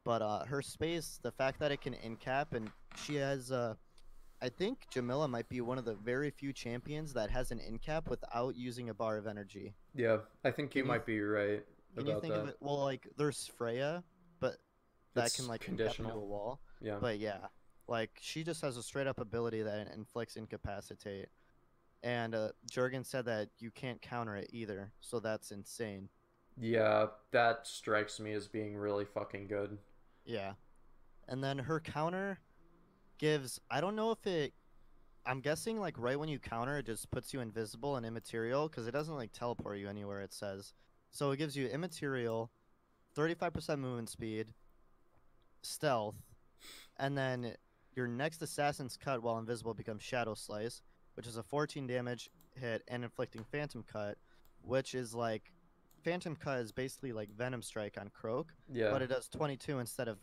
But her space, the fact that it can incap, and she has I think Jamila might be one of the very few champions that has an incap without using a bar of energy. Yeah, I think you might be right Can you about think that. of it? Well, like there's Freya, but that can like incap into a wall. Yeah. But yeah, like she just has a straight up ability that inflicts incapacitate. And Jurgen said that you can't counter it either, so that's insane. Yeah, that strikes me as being really fucking good. Yeah. And then her counter gives, I don't know if it, I'm guessing like right when you counter, it just puts you invisible and immaterial because it doesn't like teleport you anywhere, it says. So it gives you immaterial, 35% movement speed, stealth, and then your next assassin's cut while invisible becomes shadow slice, which is a 14 damage hit and inflicting phantom cut, which is like phantom cut is basically like venom strike on Croak, but it does 22 instead of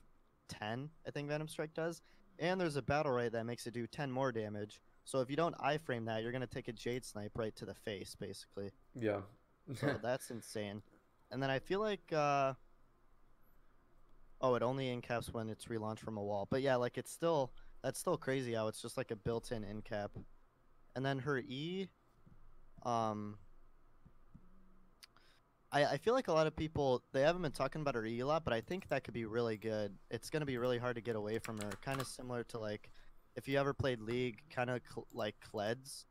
10. I think venom strike does, and there's a Battlerite that makes it do 10 more damage. So if you don't iframe that, you're gonna take a jade snipe right to the face, basically. Yeah. So that's insane. And then I feel like oh, it only incaps when it's relaunched from a wall. But yeah, like it's still, that's still crazy how it's just like a built-in incap. And then her E, I feel like a lot of people, they haven't been talking about her E a lot, but I think that could be really good. It's going to be really hard to get away from her. Kind of similar to like, if you ever played League, kind of like Kled's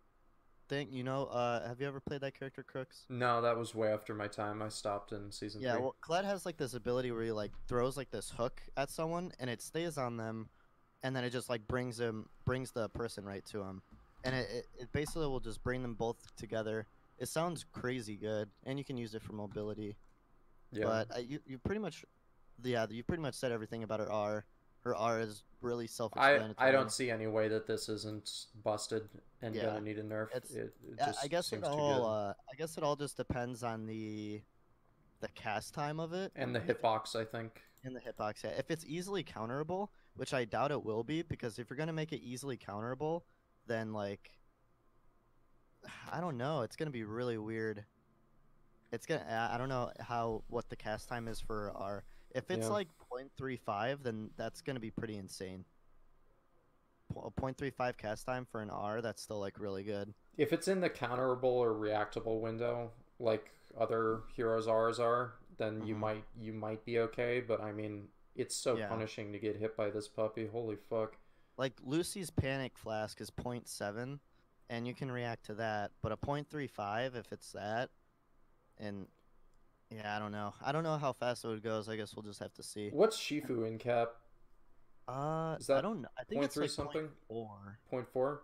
thing, you know? Have you ever played that character, Crooks? No, that was way after my time. I stopped in season 3. Yeah, well, Kled has like this ability where he like throws like this hook at someone and it stays on them, and then it just like brings the person right to him, and it basically will just bring them both together. It sounds crazy good, and you can use it for mobility. Yeah. But you pretty much, yeah, you pretty much said everything about her R. Her R is really self-explanatory. I don't see any way that this isn't busted and gonna need a nerf. It just I guess seems it too all good. I guess it all just depends on the cast time of it and the hitbox, I think. In the hitbox, yeah. If it's easily counterable, which I doubt it will be, because if you're gonna make it easily counterable, then like I don't know, it's gonna be really weird. It's gonna I don't know what the cast time is for R. If it's like 0.35, then that's gonna be pretty insane. 0.35 cast time for an R, that's still like really good. If it's in the counterable or reactable window, like other heroes' R's are, then you might be okay. But I mean, it's so punishing to get hit by this puppy. Holy fuck! Like Lucy's Panic Flask is 0.7, and you can react to that. But a 0.35, if it's that, and yeah, I don't know. I don't know how fast it would go. So I guess we'll just have to see. What's Shifu in cap? Is that I don't know. I think it's like something. 0.4. 0.4?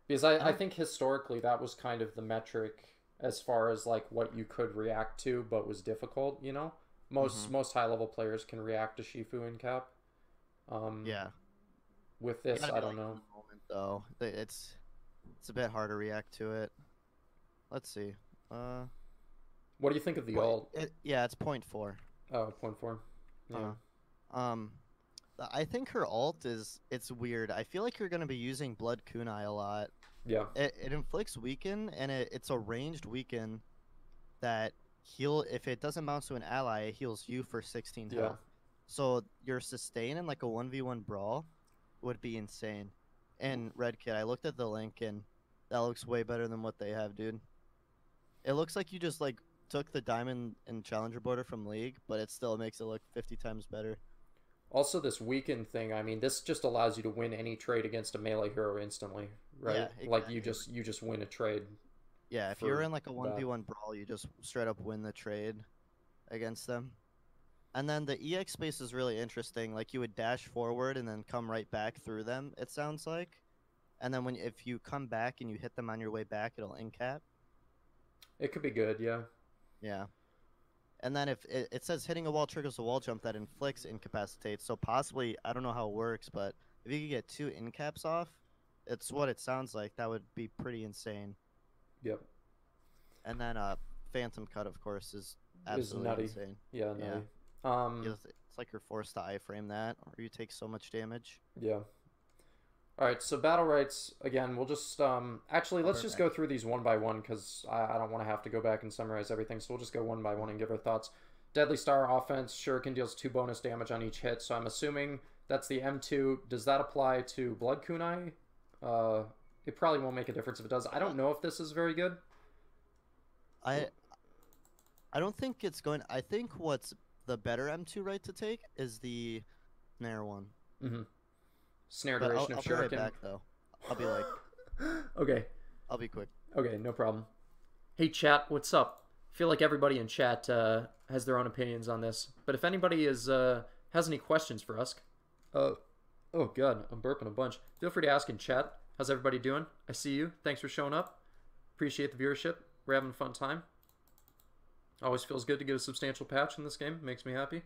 Because I think historically that was kind of the metric as far as like what you could react to, but was difficult. You know, most high level players can react to Shifu in cap. Yeah. With this, I don't know. Moment, though, it's a bit hard to react to it. Let's see. What do you think of the ult? Yeah, it's 0.4. Oh, 0.4. Yeah. I think her ult it's weird. I feel like you're gonna be using Blood Kunai a lot. Yeah. It inflicts weaken, and it's a ranged weaken that if it doesn't bounce to an ally, it heals you for 16 health. So your sustain in like a 1v1 brawl would be insane. And Red Kid, I looked at the link and that looks way better than what they have, dude. It looks like you just like took the diamond and challenger border from League, but it still makes it look 50 times better. Also, this weaken thing, I mean, this just allows you to win any trade against a melee hero instantly, right? Yeah, exactly. Like you just win a trade. Yeah, if you're in like a 1v1 brawl, you just straight up win the trade against them. And then the EX space is really interesting. Like you would dash forward and then come right back through them, it sounds like. And then if you come back and you hit them on your way back, it'll incap. It could be good, yeah. Yeah. And then if it says hitting a wall triggers a wall jump that inflicts incapacitate. So possibly, I don't know how it works, but if you could get 2 incaps off, it's what it sounds like. That would be pretty insane. Yep. And then Phantom Cut, of course, is absolutely nutty. Insane. Yeah, nutty. Yeah. It's like you're forced to iframe that, or you take so much damage. Yeah. All right, so Battlerites, again, we'll just... actually, let's just go through these one by one, because I don't want to have to go back and summarize everything, so we'll just go one by one and give our thoughts. Deadly Star offense, Shuriken deals 2 bonus damage on each hit, so I'm assuming that's the M2. Does that apply to Blood Kunai? It probably won't make a difference if it does. I don't know if this is very good. I don't think it's going... I think what's the better M2 right to take is the Snare one. Mm-hmm. Snare duration of Shuriken. I'll be right back, though. I'll be like... Okay. I'll be quick. Okay, no problem. Hey, chat, what's up? I feel like everybody in chat has their own opinions on this. But if anybody has any questions for us... oh, God, I'm burping a bunch. Feel free to ask in chat. How's everybody doing? I see you. Thanks for showing up. Appreciate the viewership. We're having a fun time. Always feels good to get a substantial patch in this game. Makes me happy.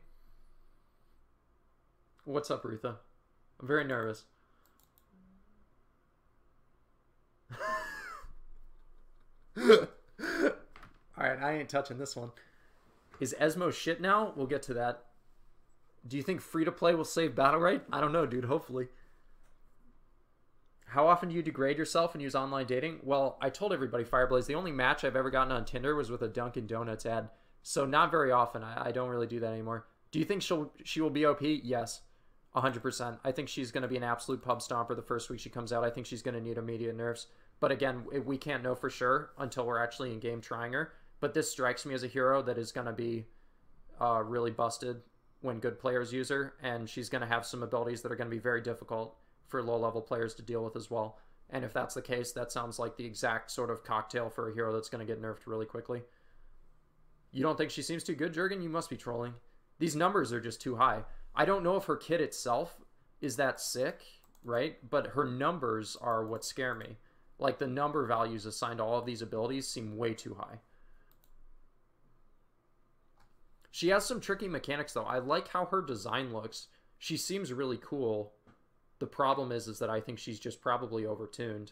What's up, Retha? I'm very nervous. Alright, I ain't touching this one. Is Esmo shit now? We'll get to that. Do you think free-to-play will save Battlerite? I don't know, dude. Hopefully. How often do you degrade yourself and use online dating? Well, I told everybody, Fireblaze, the only match I've ever gotten on Tinder was with a Dunkin' Donuts ad. So not very often. I don't really do that anymore. Do you think she will be OP? Yes. 100%. I think she's going to be an absolute pub stomper the first week she comes out. I think she's going to need immediate nerfs. But again, we can't know for sure until we're actually in-game trying her. But this strikes me as a hero that is going to be really busted when good players use her. And she's going to have some abilities that are going to be very difficult for low-level players to deal with as well. And if that's the case, that sounds like the exact sort of cocktail for a hero that's going to get nerfed really quickly. You don't think she seems too good, Jurgen? You must be trolling. These numbers are just too high. I don't know if her kit itself is that sick, right? But her numbers are what scare me. Like, the number values assigned to all of these abilities seem way too high. She has some tricky mechanics, though. I like how her design looks. She seems really cool. The problem is that I think she's just probably overtuned.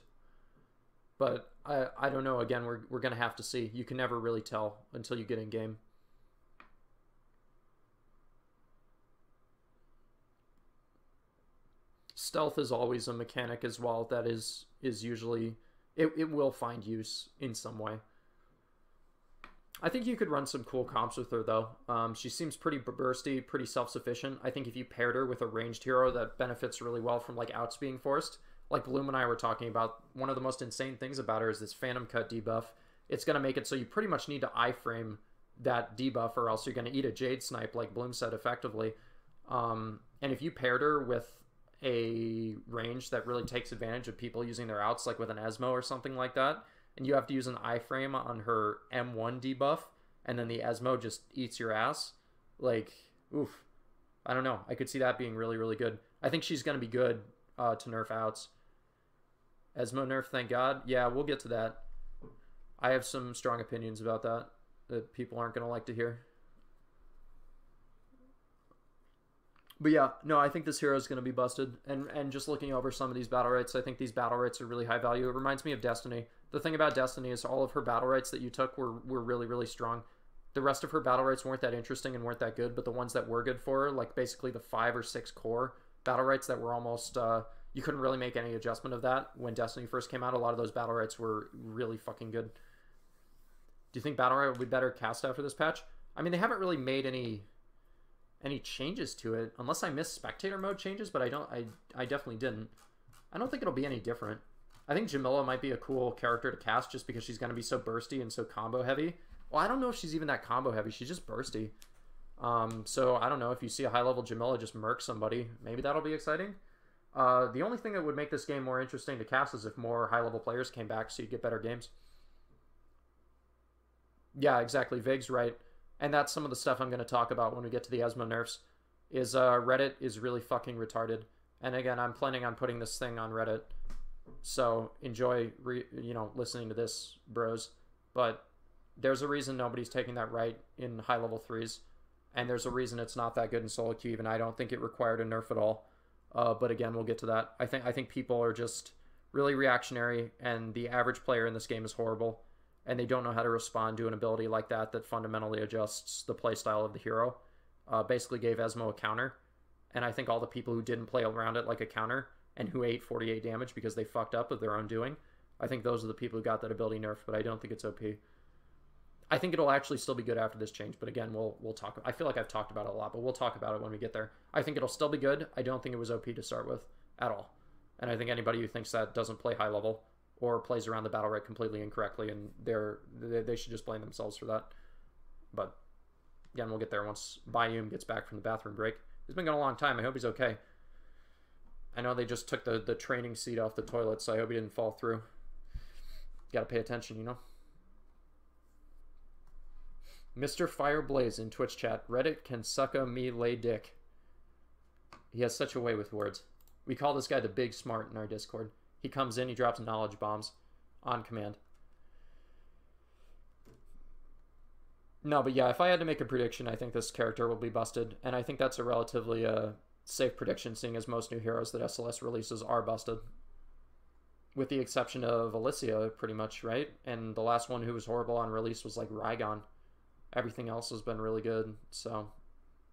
But I don't know. Again, we're going to have to see. You can never really tell until you get in game. Stealth is always a mechanic as well that is usually... It will find use in some way. I think you could run some cool comps with her, though. She seems pretty bursty, pretty self-sufficient. I think if you paired her with a ranged hero that benefits really well from, like, outs being forced, like Bloom and I were talking about, one of the most insane things about her is this Phantom Cut debuff. It's going to make it so you pretty much need to iframe that debuff, or else you're going to eat a Jade Snipe, like Bloom said, effectively. And if you paired her with a range that really takes advantage of people using their outs, like with an Esmo or something like that, and you have to use an iframe on her M1 debuff, and then the Esmo just eats your ass, like, oof. I don't know. I could see that being really, really good. I think she's going to be good to nerf outs. Esmo nerf, thank God. Yeah, we'll get to that. I have some strong opinions about that people aren't going to like to hear. But yeah, no, I think this hero is going to be busted. And just looking over some of these Battlerites, I think these Battlerites are really high value. It reminds me of Destiny. The thing about Destiny is all of her Battlerites that you took were really, really strong. The rest of her Battlerites weren't that interesting and weren't that good, but the ones that were good for her, like basically the 5 or 6 core Battlerites that were almost... you couldn't really make any adjustment of that when Destiny first came out. A lot of those Battlerites were really fucking good. Do you think Battlerite will be better cast after this patch? I mean, they haven't really made any changes to it, unless I missed spectator mode changes, but I definitely didn't. I don't think it'll be any different. I think Jamila might be a cool character to cast just because she's going to be so bursty and so combo heavy. Well, I don't know if she's even that combo heavy. She's just bursty. So I don't know, if you see a high level Jamila just murk somebody, maybe that'll be exciting. The only thing that would make this game more interesting to cast is if more high level players came back, so you'd get better games. Yeah, exactly. Vig's right. And that's some of the stuff I'm going to talk about when we get to the Esmo nerfs, is Reddit is really fucking retarded. And again, I'm planning on putting this thing on Reddit. So enjoy, listening to this, bros. But there's a reason nobody's taking that right in high level 3s. And there's a reason it's not that good in solo queue, and I don't think it required a nerf at all. But again, we'll get to that. I think people are just really reactionary, and the average player in this game is horrible. And they don't know how to respond to an ability like that fundamentally adjusts the playstyle of the hero. Basically gave Esmo a counter. And I think all the people who didn't play around it like a counter and who ate 48 damage because they fucked up of their own doing, I think those are the people who got that ability nerfed, but I don't think it's OP. I think it'll actually still be good after this change, but again, we'll talk. I feel like I've talked about it a lot, but we'll talk about it when we get there. I think it'll still be good. I don't think it was OP to start with at all. And I think anybody who thinks that doesn't play high level or plays around the Battlerite completely incorrectly, and they should just blame themselves for that. But again, we'll get there once Bayum gets back from the bathroom break. He's been gone a long time. I hope he's okay. I know they just took the training seat off the toilet, so I hope he didn't fall through. Gotta pay attention, you know? Mr. Fireblaze in Twitch chat. Reddit can sucka me lay dick. He has such a way with words. We call this guy the Big Smart in our Discord. He comes in, he drops knowledge bombs on command. No, but yeah, if I had to make a prediction, I think this character will be busted. And I think that's a relatively safe prediction, seeing as most new heroes that SLS releases are busted. With the exception of Alicia, pretty much, right? And the last one who was horrible on release was like Rygon. Everything else has been really good, so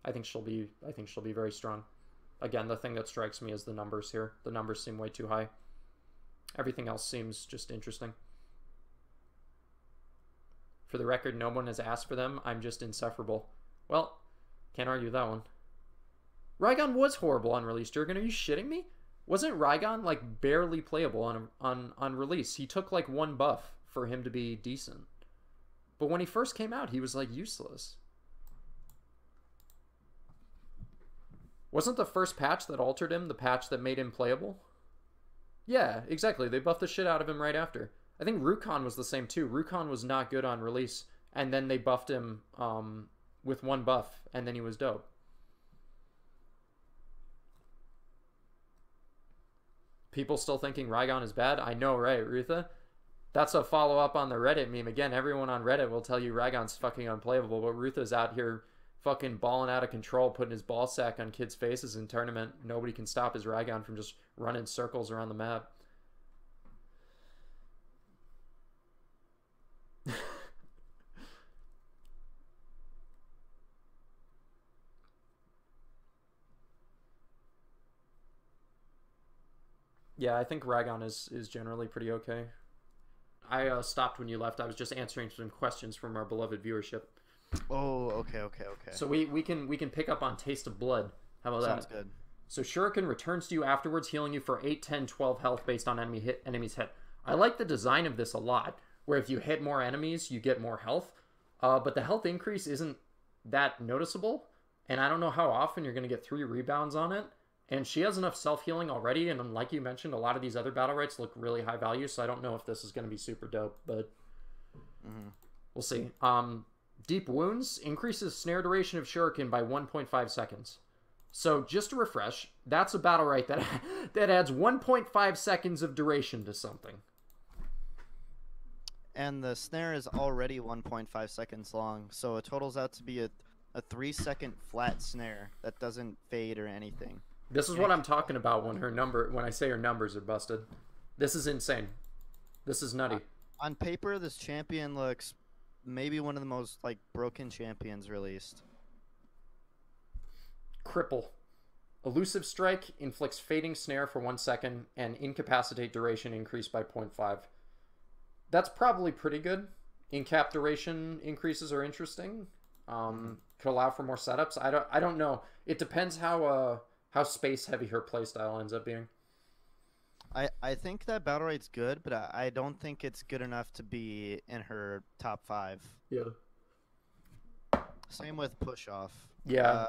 I think she'll be very strong. Again, the thing that strikes me is the numbers here. The numbers seem way too high. Everything else seems just interesting. For the record, no one has asked for them. I'm just insufferable. Well, can't argue that one. Rygon was horrible on release, Jurgen. Are you shitting me? Wasn't Rygon like barely playable on release? He took like one buff for him to be decent. But when he first came out, he was like useless. Wasn't the first patch that altered him the patch that made him playable? Yeah, exactly. They buffed the shit out of him right after. I think Rukon was the same too. Rukon was not good on release, and then they buffed him with one buff, and then he was dope. People still thinking Rygon is bad? I know, right, Rutha? That's a follow-up on the Reddit meme. Again, everyone on Reddit will tell you Rygon's fucking unplayable, but Rutha's out here fucking balling out of control, putting his ball sack on kids' faces in tournament. Nobody can stop his Rygon from just running circles around the map. Yeah, I think Rygon is generally pretty okay. I stopped when you left. I was just answering some questions from our beloved viewership. Oh, okay. So we can pick up on Taste of Blood. How about that? Sounds good. So Shuriken returns to you afterwards, healing you for 8, 10, 12 health based on enemies hit. I like the design of this a lot, where if you hit more enemies, you get more health. But the health increase isn't that noticeable, and I don't know how often you're going to get 3 rebounds on it. And she has enough self-healing already, and like you mentioned, a lot of these other Battlerites look really high value, so I don't know if this is going to be super dope, but we'll see. Deep Wounds increases snare duration of Shuriken by 1.5 seconds. So just to refresh, that's a Battlerite that adds 1.5 seconds of duration to something. And the snare is already 1.5 seconds long, so it totals out to be a 3-second flat snare that doesn't fade or anything. This is what I'm talking about when I say her numbers are busted. This is insane. This is nutty. On paper, this champion looks maybe one of the most like broken champions released. Cripple. Elusive Strike inflicts fading snare for 1 second and incapacitate duration increased by 0.5. That's probably pretty good. Incap duration increases are interesting. Could allow for more setups. I don't know. It depends how space heavy her playstyle ends up being. I think that Battlerite's good, but I don't think it's good enough to be in her top 5. Yeah. Same with Push Off. Yeah.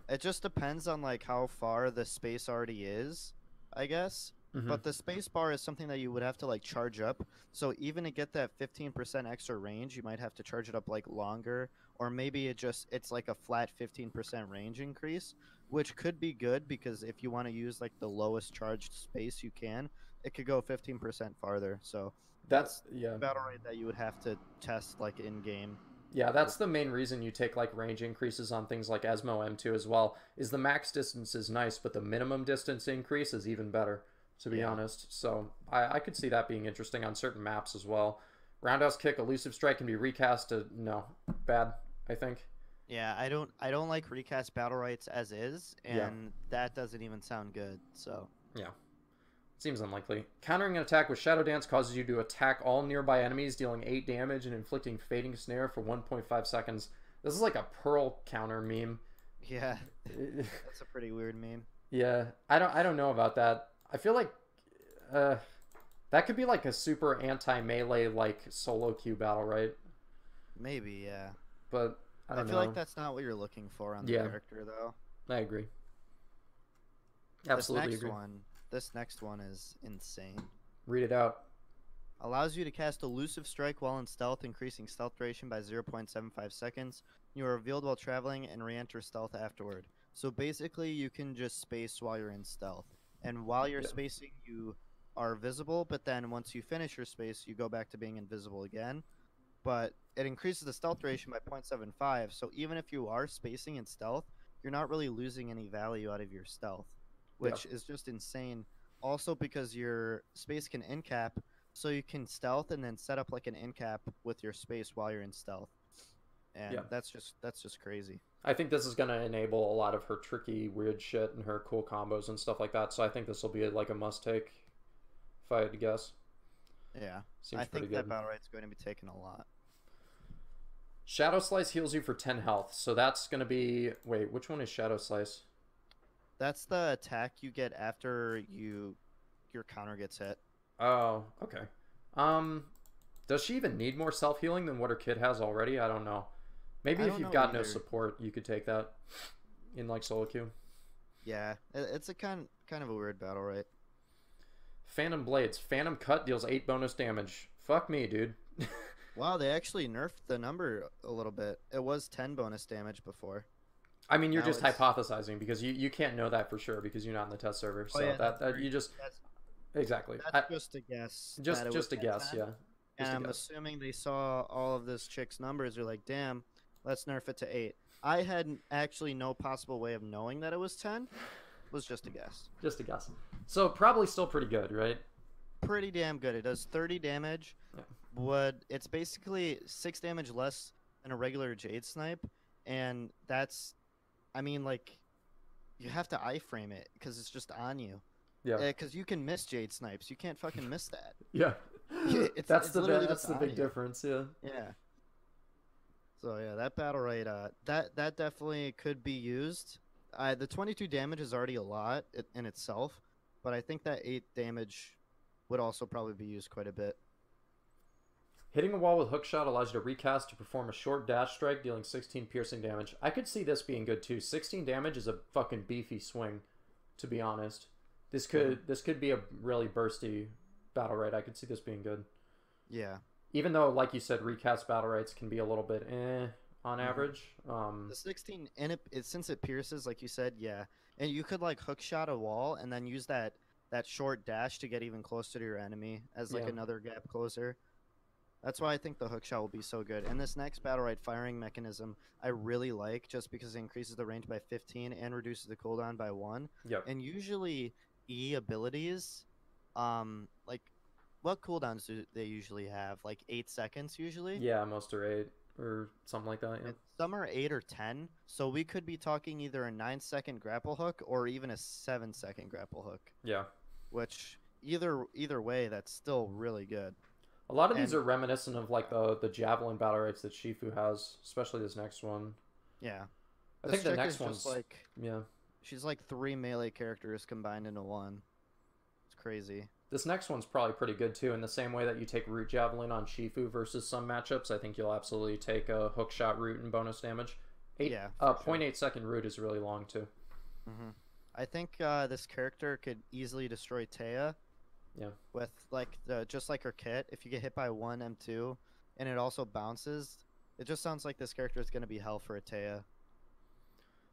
It just depends on like how far the space already is, I guess. But the space bar is something that you would have to like charge up. So even to get that 15% extra range, you might have to charge it up like longer, or maybe it's like a flat 15% range increase, which could be good because if you want to use like the lowest charged space you can, it could go 15% farther. So that's Battlerite that you would have to test like in game. Yeah, that's the main reason you take like range increases on things like Esmo M2 as well. Is the max distance is nice, but the minimum distance increase is even better, to be honest. So I could see that being interesting on certain maps as well. Roundhouse Kick, Elusive Strike can be recast to bad, I think. Yeah, I don't like recast Battlerites as is, and that doesn't even sound good. So yeah. Seems unlikely. Countering an attack with Shadow Dance causes you to attack all nearby enemies, dealing 8 damage and inflicting Fading Snare for 1.5 seconds. This is like a Pearl counter meme. Yeah, that's a pretty weird meme. Yeah, I don't know about that. I feel like that could be like a super anti-melee like solo queue battle, right? Maybe, yeah. But I don't know. I feel like that's not what you're looking for on the character, though. I agree. Absolutely agree. This next one is insane. Read it out. Allows you to cast Elusive Strike while in stealth, increasing stealth duration by 0.75 seconds. You are revealed while traveling and re-enter stealth afterward. So basically, you can just space while you're in stealth. And while you're spacing, you are visible, but then once you finish your space, you go back to being invisible again. But it increases the stealth duration by 0.75, so even if you are spacing in stealth, you're not really losing any value out of your stealth, which is just insane. Also because your space can end cap, so you can stealth and then set up like an end cap with your space while you're in stealth. And that's just crazy. I think this is going to enable a lot of her tricky, weird shit and her cool combos and stuff like that. So I think this will be like a must-take, if I had to guess. Yeah, Seems I think good. that Battlerite's going to be taken a lot. Shadow Slice heals you for 10 health. So that's going to be... Wait, which one is Shadow Slice? That's the attack you get after your counter gets hit. Oh, okay. Does she even need more self-healing than what her kid has already? I don't know. Maybe if you've got no support, you could take that in like solo queue. Yeah, it's a kind of a weird battle, right? Phantom Blades. Phantom Cut deals 8 bonus damage. Fuck me, dude. Wow, they actually nerfed the number a little bit. It was 10 bonus damage before. I mean, you're just hypothesizing because you can't know that for sure because you're not in the test server. So that you just exactly. That's just a guess. Just a guess, yeah. And I'm assuming they saw all of this chick's numbers. They're like, damn, let's nerf it to 8. I had actually no possible way of knowing that it was 10. It was just a guess. Just a guess. So probably still pretty good, right? Pretty damn good. It does 30 damage. Yeah. It's basically 6 damage less than a regular Jade Snipe. And that's, I mean, like, you have to iframe it because it's just on you. Yeah. Because you can miss Jade Snipes. You can't fucking miss that. Yeah. That's the big difference, yeah. Yeah. So yeah, that Battlerite, that definitely could be used. The 22 damage is already a lot in itself, but I think that 8 damage would also probably be used quite a bit. Hitting a wall with hookshot allows you to recast to perform a short dash strike, dealing 16 piercing damage. I could see this being good too. 16 damage is a fucking beefy swing, to be honest. This could be a really bursty Battlerite. I could see this being good. Yeah. Even though, like you said, recast Battlerites can be a little bit on average. The 16, and since it pierces, like you said, yeah. And you could like hookshot a wall and then use that short dash to get even closer to your enemy as like another gap closer. That's why I think the hookshot will be so good. And this next Battlerite firing mechanism I really like just because it increases the range by 15 and reduces the cooldown by 1. Yep. And usually E abilities, like what cooldowns do they usually have? Like 8 seconds usually? Yeah, most are 8 or something like that. Yeah. Some are 8 or 10. So we could be talking either a 9-second grapple hook or even a 7-second grapple hook. Yeah. Which either way, that's still really good. A lot of these are reminiscent of like the javelin Battlerites that Shifu has, especially this next one. Yeah. I think the next one's like she's like 3 melee characters combined into one. It's crazy. This next one's probably pretty good too, in the same way that you take Root Javelin on Shifu versus some matchups. I think you'll absolutely take a hookshot Root and bonus damage. 0.8 second Root is really long too. Mm-hmm. I think this character could easily destroy Taya. Yeah. With like just like her kit, if you get hit by 1 M2 and it also bounces, it just sounds like this character is going to be hell for a Taya.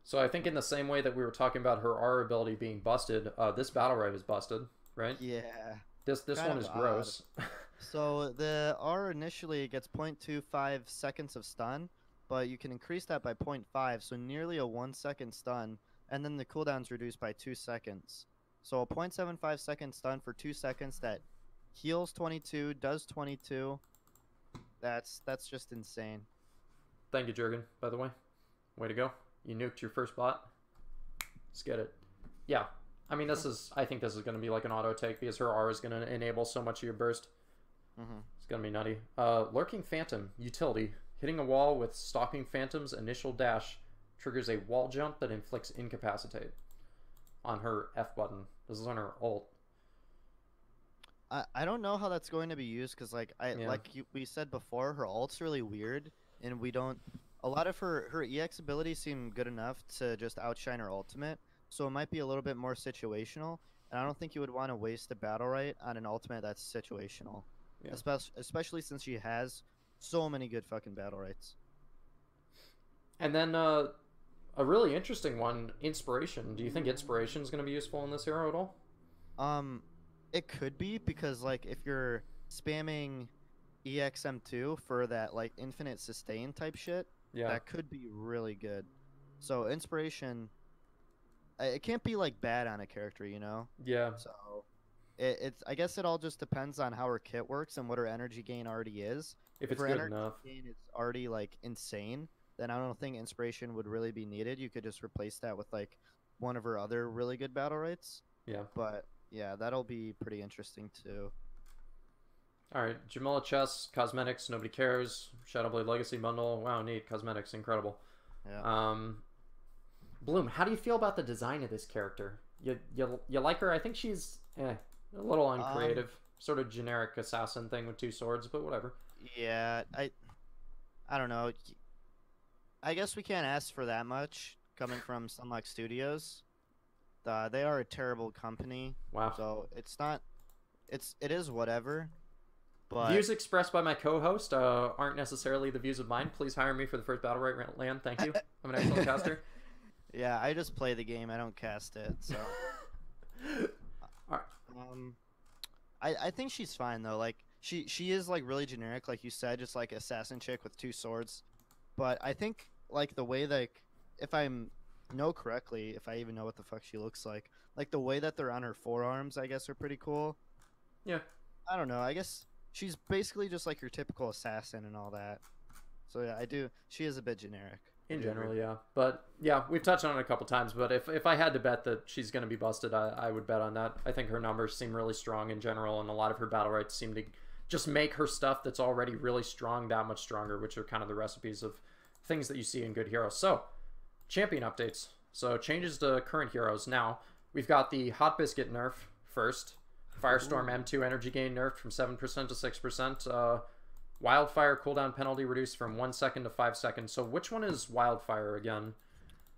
So I think in the same way that we were talking about her R ability being busted, this Battlerite is busted, right? Yeah. This one is gross. So the R initially gets 0.25 seconds of stun, but you can increase that by 0.5, so nearly a 1-second stun, and then the cooldown's reduced by 2 seconds. So a 0.75 second stun for 2 seconds that heals 22, does 22. That's just insane. Thank you, Jurgen, by the way. Way to go. You nuked your first bot. Let's get it. Yeah. I mean, I think this is going to be like an auto take because her R is going to enable so much of your burst. It's going to be nutty. Lurking Phantom, utility. Hitting a wall with Stalking Phantom's initial dash triggers a wall jump that inflicts Incapacitate on her F button. This is on her ult. I don't know how that's going to be used because like we said before, her ult's really weird, and we don't. A lot of her EX abilities seem good enough to just outshine her ultimate, so it might be a little bit more situational. And I don't think you would want to waste a Battlerite on an ultimate that's situational, especially since she has so many good fucking Battlerites. And then a really interesting one, Inspiration. Do you think Inspiration is going to be useful in this hero at all? It could be because like if you're spamming EXM2 for that like infinite sustain type shit, that could be really good. So Inspiration, it can't be like bad on a character, you know? Yeah. So it's I guess it all just depends on how her kit works and what her energy gain already is. If it's her good energy enough, gain is already like insane, then I don't think Inspiration would really be needed. You could just replace that with like one of her other really good Battlerites. Yeah. But yeah, that'll be pretty interesting too. Alright, Jamila Chess, Cosmetics, Nobody Cares, Shadowblade Legacy Bundle, wow, neat, Cosmetics, incredible. Yeah. Bloom, how do you feel about the design of this character? You like her? I think she's a little uncreative, sort of generic assassin thing with two swords, but whatever. Yeah, I don't know. I guess we can't ask for that much coming from Sunlock Studios. They are a terrible company. Wow. So it's not. It is whatever. But views expressed by my co-host aren't necessarily the views of mine. Please hire me for the first Battlerite land. Thank you. I'm an excellent caster. Yeah, I just play the game. I don't cast it. So. All right. I think she's fine though. Like she is like really generic, like you said, just like assassin chick with two swords. But I think like the way like if I know correctly, if I even know what the fuck she looks like the way that they're on her forearms, I guess are pretty cool. Yeah. I don't know. I guess she's basically just like your typical assassin and all that. So yeah, she is a bit generic. In general, yeah. But yeah, we've touched on it a couple times, but if I had to bet that she's going to be busted, I would bet on that. I think her numbers seem really strong in general, and a lot of her Battlerites seem to just make her stuff that's already really strong that much stronger, which are kind of the recipes of things that you see in good heroes. So, champion updates. So, changes to current heroes. Now, we've got the Hot Biscuit nerf first. Firestorm M2 energy gain nerfed from 7% to 6%. Wildfire cooldown penalty reduced from 1 second to 5 seconds. So which one is Wildfire again?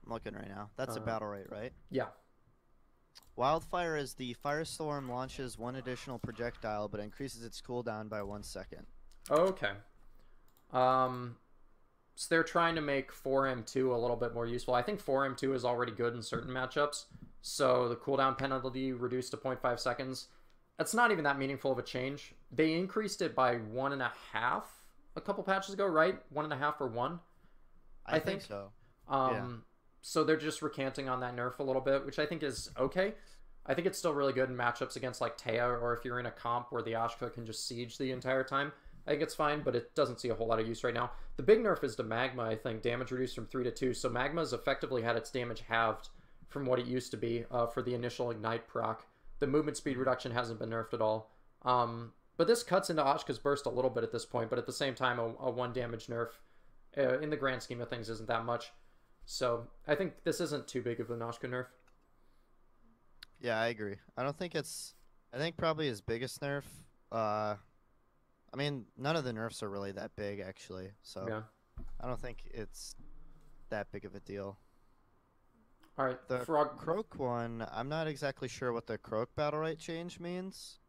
I'm looking right now. That's a Battlerite, right? Yeah. Wildfire is the Firestorm launches one additional projectile but increases its cooldown by 1 second. Okay. So they're trying to make 4M2 a little bit more useful. I think 4M2 is already good in certain matchups. So the cooldown penalty reduced to 0.5 seconds. That's not even that meaningful of a change. They increased it by 1.5 a couple patches ago, right? 1.5 or 1? I think so. Yeah. So they're just recanting on that nerf a little bit, which I think is okay. I think it's still really good in matchups against like Taya, or if you're in a comp where the Ashka can just siege the entire time. I think it's fine, but it doesn't see a whole lot of use right now. The big nerf is to Magma, I think. Damage reduced from 3 to 2. So Magma's effectively had its damage halved from what it used to be for the initial Ignite proc. The movement speed reduction hasn't been nerfed at all. But this cuts into Ashka's burst a little bit at this point, but at the same time, a 1 damage nerf in the grand scheme of things isn't that much. So I think this isn't too big of an Ashka nerf. Yeah, I agree. I think probably his biggest nerf. I mean, none of the nerfs are really that big, actually. So yeah. I don't think it's that big of a deal. All right, the Croak one, I'm not exactly sure what the Croak Battlerite change means.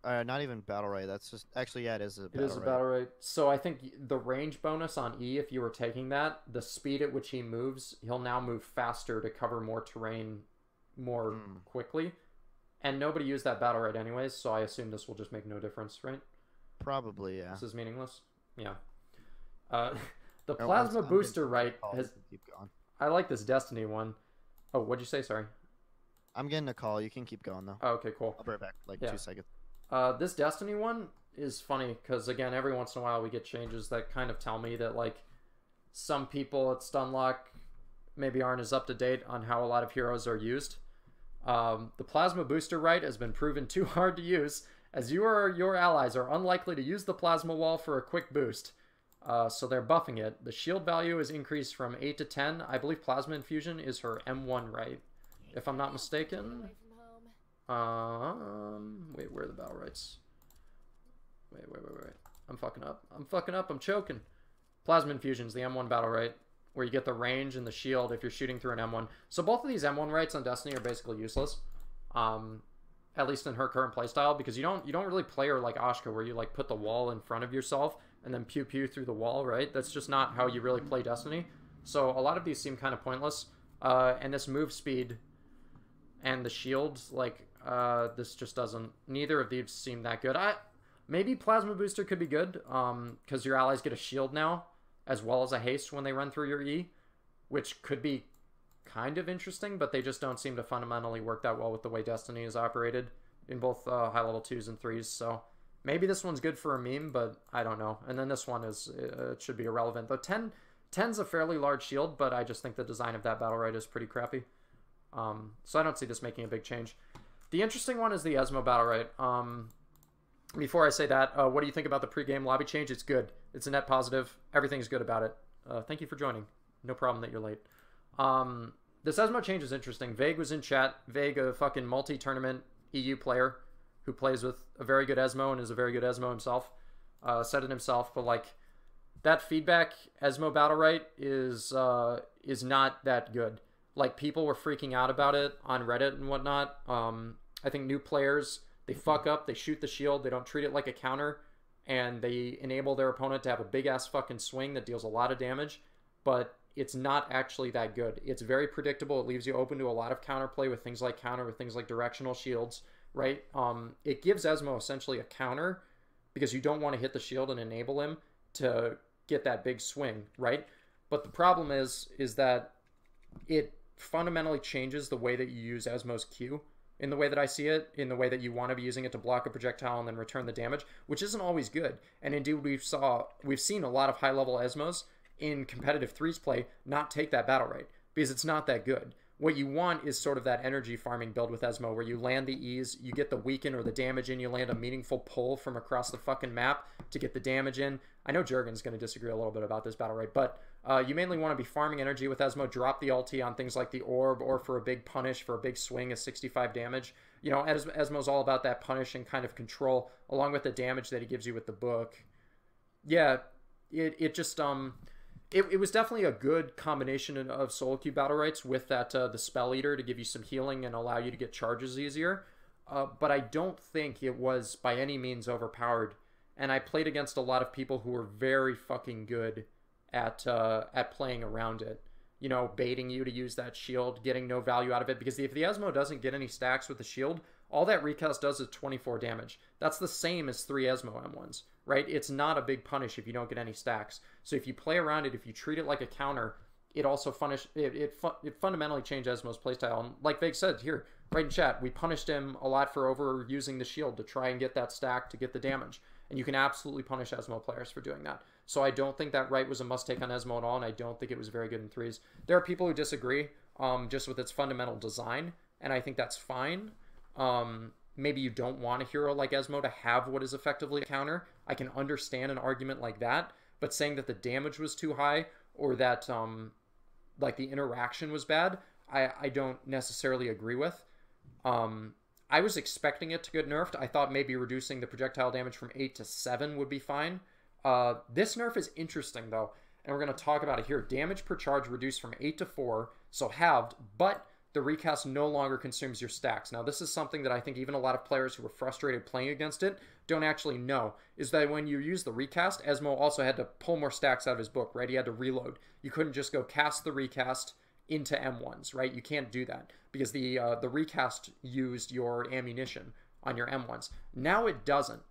Not even Battlerite, that's just... Actually, yeah, it is a Battlerite. It is a Battlerite. So I think the range bonus on E, if you were taking that, the speed at which he moves, he'll now move faster to cover more terrain more quickly. And nobody used that Battlerite anyways, so I assume this will just make no difference, right? Probably, yeah. This is meaningless? Yeah. The Plasma Booster right has... Keep going. I like this Destiny one. Oh, what'd you say? Sorry. I'm getting a call. You can keep going, though. Oh, okay, cool. I'll be right back, 2 seconds. This Destiny one is funny, because, again, every once in a while we get changes that kind of tell me that, like, some people at Stunlock maybe aren't as up to date on how a lot of heroes are used. The Plasma Booster Right has been proven too hard to use, as you or your allies are unlikely to use the Plasma Wall for a quick boost. So they're buffing it. The shield value is increased from 8 to 10. I believe Plasma Infusion is her M1 right, if I'm not mistaken. Wait, where are the Battlerites? Wait. I'm fucking up. I'm choking. Plasma Infusion is the M1 Battlerite, where you get the range and the shield if you're shooting through an M1. So both of these M1 rights on Destiny are basically useless. At least in her current playstyle, because you don't really play her like Ashka, where you like put the wall in front of yourself and then pew pew through the wall, right? That's just not how you really play Destiny. So a lot of these seem kind of pointless. And this move speed and the shield, like, this just doesn't... Neither of these seem that good. Maybe Plasma Booster could be good, because your allies get a shield now, as well as a haste when they run through your E, which could be kind of interesting, but they just don't seem to fundamentally work that well with the way Destiny is operated in both high level 2s and 3s. So maybe this one's good for a meme, but I don't know. And then this one is it should be irrelevant. Though 10's a fairly large shield, but I just think the design of that Battlerite is pretty crappy. So I don't see this making a big change. The interesting one is the Esmo Battlerite. Before I say that, what do you think about the pregame lobby change? It's good. It's a net positive. Everything's good about it. Thank you for joining. No problem that you're late. This Esmo change is interesting. Vague was in chat. Vague, a fucking multi-tournament EU player who plays with a very good Esmo and is a very good Esmo himself. Said it himself, but like that feedback Esmo Battlerite is not that good. Like people were freaking out about it on Reddit and whatnot. I think new players, they fuck up, they shoot the shield, they don't treat it like a counter, and they enable their opponent to have a big ass fucking swing that deals a lot of damage, but it's not actually that good. It's very predictable. It leaves you open to a lot of counterplay with things like counter, with things like directional shields, right? It gives Esmo essentially a counter because you don't want to hit the shield and enable him to get that big swing, right? But the problem is that it fundamentally changes the way that you use Esmo's Q in the way that I see it, in the way that you want to be using it to block a projectile and then return the damage, which isn't always good. And indeed, we've seen a lot of high-level Esmos in competitive 3s play not take that battle rate because it's not that good. What you want is sort of that energy farming build with Esmo where you land the E's, you get the weaken or the damage in, you land a meaningful pull from across the fucking map to get the damage in. I know Jurgen's going to disagree a little bit about this battle rate, but you mainly want to be farming energy with Esmo, drop the ulti on things like the orb or for a big punish, for a big swing of 65 damage. You know, Esmo's all about that punish and kind of control along with the damage that he gives you with the book. Yeah, it just... It was definitely a good combination of solo queue battle rights with that the spell eater to give you some healing and allow you to get charges easier. But I don't think it was by any means overpowered. And I played against a lot of people who were very fucking good at playing around it. You know, baiting you to use that shield, getting no value out of it. Because if the Esmo doesn't get any stacks with the shield, all that recast does is 24 damage. That's the same as 3 Esmo M1s, right? It's not a big punish if you don't get any stacks. So if you play around it, if you treat it like a counter, it also fundamentally changed Esmo's playstyle. And like Vague said here, right in chat, we punished him a lot for overusing the shield to try and get that stack to get the damage. And you can absolutely punish Esmo players for doing that. So I don't think that right was a must-take on Esmo at all, and I don't think it was very good in 3s. There are people who disagree just with its fundamental design, and I think that's fine. Maybe you don't want a hero like Esmo to have what is effectively a counter. I can understand an argument like that, but saying that the damage was too high or that like the interaction was bad, I don't necessarily agree with. I was expecting it to get nerfed. I thought maybe reducing the projectile damage from 8 to 7 would be fine. This nerf is interesting though, and we're going to talk about it here. Damage per charge reduced from 8 to 4, so halved, but the recast no longer consumes your stacks. Now, this is something that I think even a lot of players who were frustrated playing against it don't actually know, is that when you use the recast, Esmo also had to pull more stacks out of his book, right? He had to reload. You couldn't just go cast the recast into M1s, right? You can't do that because the recast used your ammunition on your M1s. Now it doesn't.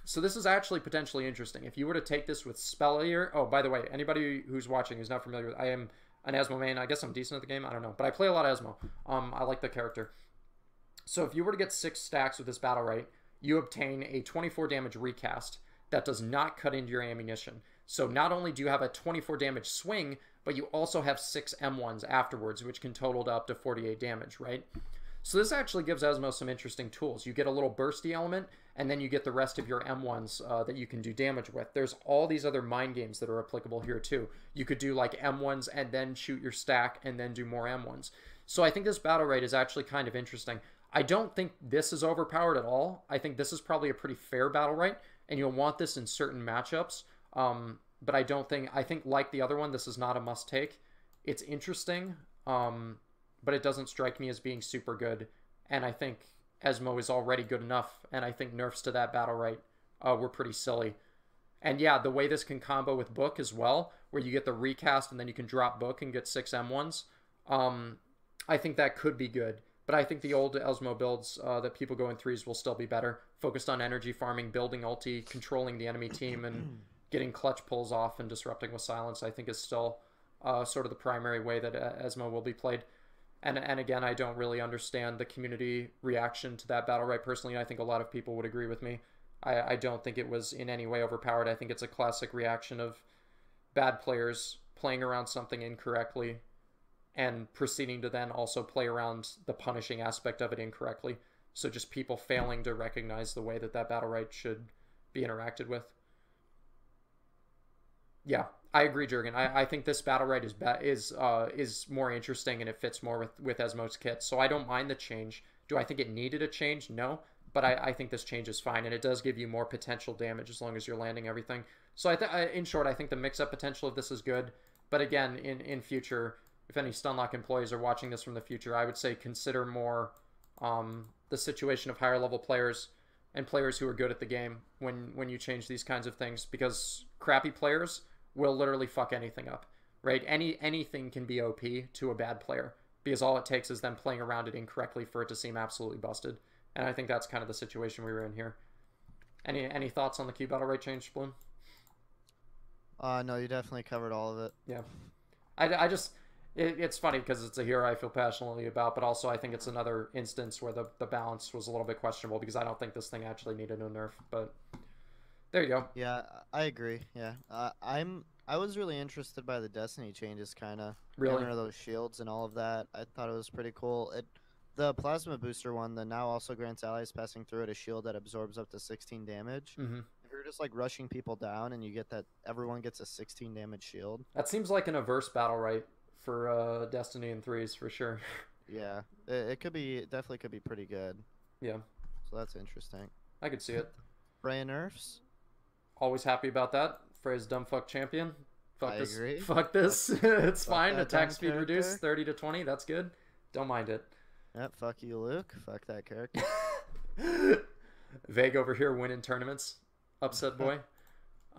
So this is actually potentially interesting. If you were to take this with Spell Eater... Oh, by the way, anybody who's watching who's not familiar with... I am an Esmo main. I guess I'm decent at the game. I don't know. But I play a lot of Esmo. I like the character. So if you were to get 6 stacks with this battle right, you obtain a 24 damage recast that does not cut into your ammunition. So not only do you have a 24 damage swing, but you also have 6 M1s afterwards, which can total to up to 48 damage, right? So this actually gives Esmo some interesting tools. You get a little bursty element, and then you get the rest of your M1s that you can do damage with. There's all these other mind games that are applicable here too. You could do like M1s and then shoot your stack and then do more M1s. So I think this Battlerite is actually kind of interesting. I don't think this is overpowered at all. I think this is probably a pretty fair Battlerite, and you'll want this in certain matchups. But I think like the other one, this is not a must-take. It's interesting, but it doesn't strike me as being super good. And I think Esmo is already good enough, and I think nerfs to that Battlerite were pretty silly. And yeah, the way this can combo with Book as well, where you get the recast and then you can drop Book and get 6 M1s, I think that could be good. But I think the old Esmo builds that people go in 3s will still be better. Focused on energy farming, building ulti, controlling the enemy team, and getting clutch pulls off and disrupting with silence, I think is still sort of the primary way that Esmo will be played. And again, I don't really understand the community reaction to that Battlerite personally. I think a lot of people would agree with me. I don't think it was in any way overpowered. I think it's a classic reaction of bad players playing around something incorrectly and proceeding to then also play around the punishing aspect of it incorrectly. So just people failing to recognize the way that Battlerite should be interacted with. Yeah, I agree, Jurgen. I think this Battlerite is more interesting and it fits more with Esmo's kit. So I don't mind the change. Do I think it needed a change? No. But I think this change is fine, and it does give you more potential damage as long as you're landing everything. So in short, I think the mix-up potential of this is good. But again, in future, if any Stunlock employees are watching this from the future, I would say consider more the situation of higher level players and players who are good at the game when you change these kinds of things, because crappy players will literally fuck anything up, right? Anything can be OP to a bad player, because all it takes is them playing around it incorrectly for it to seem absolutely busted. And I think that's kind of the situation we were in here. Any thoughts on the Q Battlerite change, Bloom? No, you definitely covered all of it. Yeah. It's funny because it's a hero I feel passionately about, but also I think it's another instance where the balance was a little bit questionable, because I don't think this thing actually needed a nerf. But there you go. Yeah, I agree. Yeah, I was really interested by the Destiny changes, kind of. Really? Those shields and all of that. I thought it was pretty cool. The Plasma Booster one that now also grants allies passing through it a shield that absorbs up to 16 damage. Mm-hmm. If you're just like rushing people down and you get that, everyone gets a 16 damage shield. That seems like an averse Battlerite for Destiny in 3s for sure. Yeah, it definitely could be pretty good. Yeah. So that's interesting. I could see it. Freya nerfs. Always happy about that. Freya's dumb fuck champion. Fuck I this. agree. Fuck this. It's Fuck fine. that Attack dumb speed character. reduced 30 to 20. That's good. Don't mind it. Yep, fuck you, Luke. Fuck that character. Vague over here winning tournaments. Upset boy.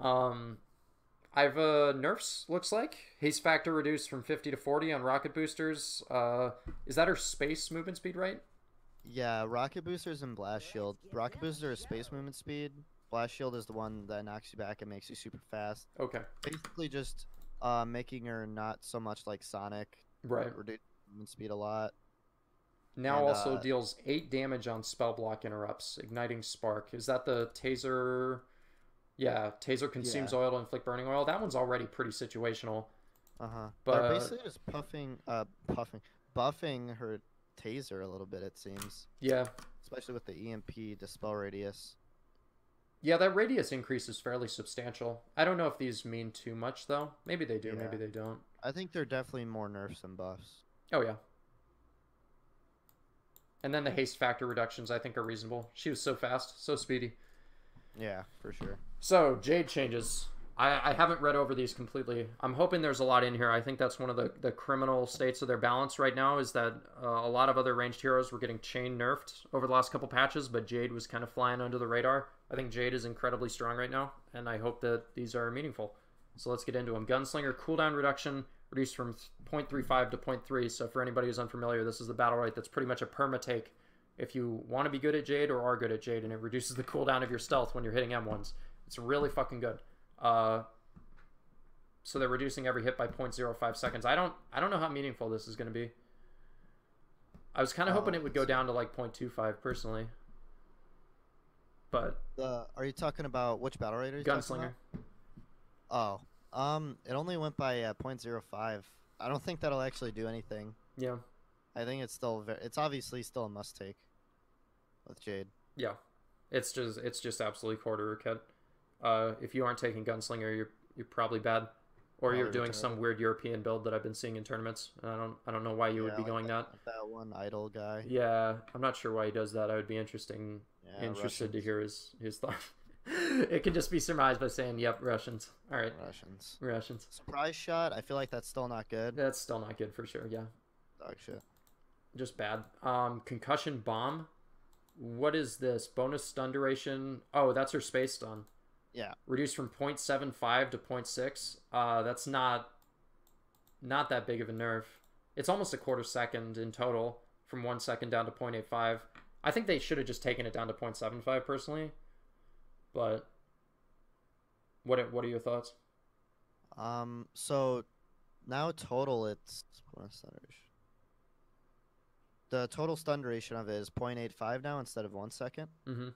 I've nerfs, looks like. Haste factor reduced from 50 to 40 on rocket boosters. Is that her space movement speed, right? Yeah, rocket boosters and blast shield. Rocket booster is space movement speed. Blast shield is the one that knocks you back and makes you super fast. Okay. Basically just making her not so much like Sonic. Right. Reduce movement speed a lot. Now And, also deals 8 damage on spell block interrupts. Igniting Spark. Is that the Taser? Yeah, Taser consumes oil to inflict burning oil. That one's already pretty situational. But they're basically just buffing her Taser a little bit, it seems. Yeah. Especially with the EMP dispel radius. Yeah, that radius increase is fairly substantial. I don't know if these mean too much, though. Maybe they do, Yeah. maybe they don't. I think they're definitely more nerfs than buffs. Oh, yeah. And then the haste factor reductions, I think, are reasonable. She was so fast, so speedy. Yeah, for sure. So, Jade changes. I haven't read over these completely. I'm hoping there's a lot in here. I think that's one of the criminal states of their balance right now, is that a lot of other ranged heroes were getting chain nerfed over the last couple patches, but Jade was kind of flying under the radar. I think Jade is incredibly strong right now, and I hope that these are meaningful. So let's get into them. Gunslinger, cooldown reduction, reduced from 0.35 to 0.3. So for anybody who's unfamiliar, this is the Battlerite that's pretty much a perma-take if you want to be good at Jade or are good at Jade, and it reduces the cooldown of your stealth when you're hitting M1s. It's really fucking good. So they're reducing every hit by 0.05 seconds. I don't know how meaningful this is going to be. I was kind of hoping it would go down to like 0.25 personally. But are you talking about which Battlerite are you talking Gunslinger. about? Oh, it only went by 0.05. I don't think that'll actually do anything. Yeah. I think it's still it's obviously still a must take with Jade. Yeah, it's just absolutely quarter kit. If you aren't taking Gunslinger, you're probably bad, or Probably you're doing retarded. some weird European build that I've been seeing in tournaments. And I don't know why you would be like going that. that one idol guy. Yeah, I'm not sure why he does that. I would be interested Russians. to hear his thought. It can just be surmised by saying, "Yep, Russians." All right, Russians. Surprise shot. I feel like that's still not good. That's still not good for sure. Yeah, dog shit. Just bad. Concussion bomb. What is this? Bonus stun duration. Oh, that's her space stun. Yeah. Reduced from 0.75 to 0.6. That's not that big of a nerf. It's almost a quarter second in total, from 1 second down to 0.85. I think they should have just taken it down to 0.75 personally. But what are your thoughts? So now total it's the total stun duration of it is 0.85 now instead of 1 second. Mm-hmm.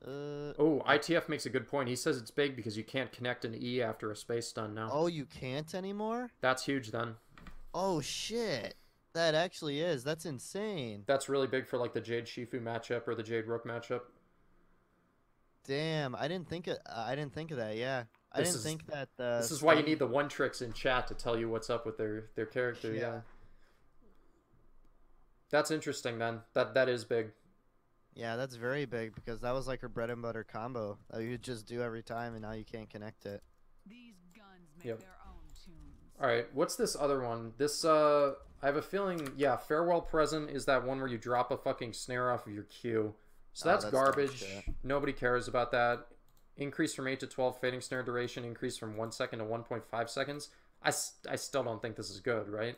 ITF makes a good point. He says it's big because you can't connect an E after a space stun now. Oh, you can't anymore? That's huge then. Oh shit. That actually is. That's insane. That's really big for like the Jade Shifu matchup or the Jade Rook matchup. Damn, I didn't think of that. Yeah. I didn't think that this is why you need the one tricks in chat to tell you what's up with their character. Yeah. That's interesting then. That is big. Yeah, that's very big because that was like her bread and butter combo that you just do every time, and now you can't connect it. These guns make their own tunes. All right, what's this other one? This I have a feeling, yeah, Farewell Present is that one where you drop a fucking snare off of your Q. So that's garbage. Nobody cares about that. Increase from 8 to 12 fading snare duration. Increase from 1 second to 1.5 seconds. I still don't think this is good, right?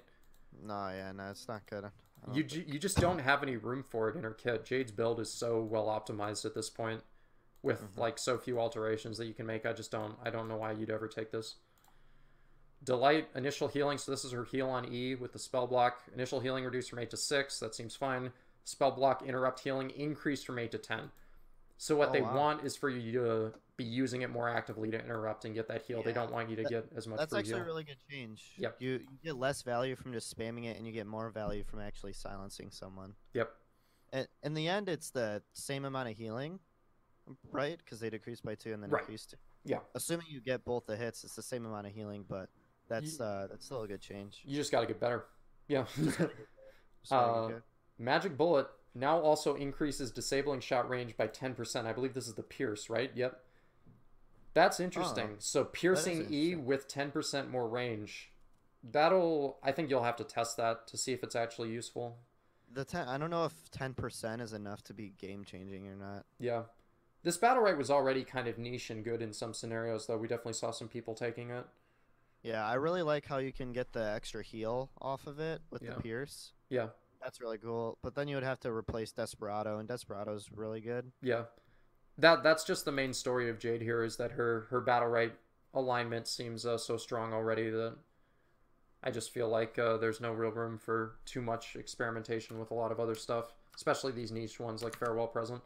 No, it's not good. You just don't have any room for it in her kit. Jade's build is so well optimized at this point, with like so few alterations that you can make. I don't know why you'd ever take this. Delight initial healing. So this is her heal on E with the spell block. Initial healing reduced from 8 to 6. That seems fine. Spell block interrupt healing increased from 8 to 10. So what they want is for you to be using it more actively to interrupt and get that heal. They don't want you to get as much. That's free actually heal. a really good change. Yep. You get less value from just spamming it, and you get more value from actually silencing someone. Yep. And in the end, it's the same amount of healing, right? Because they decrease by 2 and then increase 2. Yeah. Assuming you get both the hits, it's the same amount of healing, but that's still a good change. You just got to get better. Yeah. Magic Bullet now also increases disabling shot range by 10%. I believe this is the Pierce, right? Yep. That's interesting. So piercing E with 10% more range. I think you'll have to test that to see if it's actually useful. I don't know if 10% is enough to be game changing or not. Yeah. This Battlerite was already kind of niche and good in some scenarios, though. We definitely saw some people taking it. Yeah, I really like how you can get the extra heal off of it with the Pierce. Yeah. That's really cool. But then you would have to replace Desperado, and Desperado's really good. Yeah. That's just the main story of Jade here, is that her Battlerite alignment seems so strong already that I just feel like there's no real room for too much experimentation with a lot of other stuff, especially these niche ones like Farewell Present.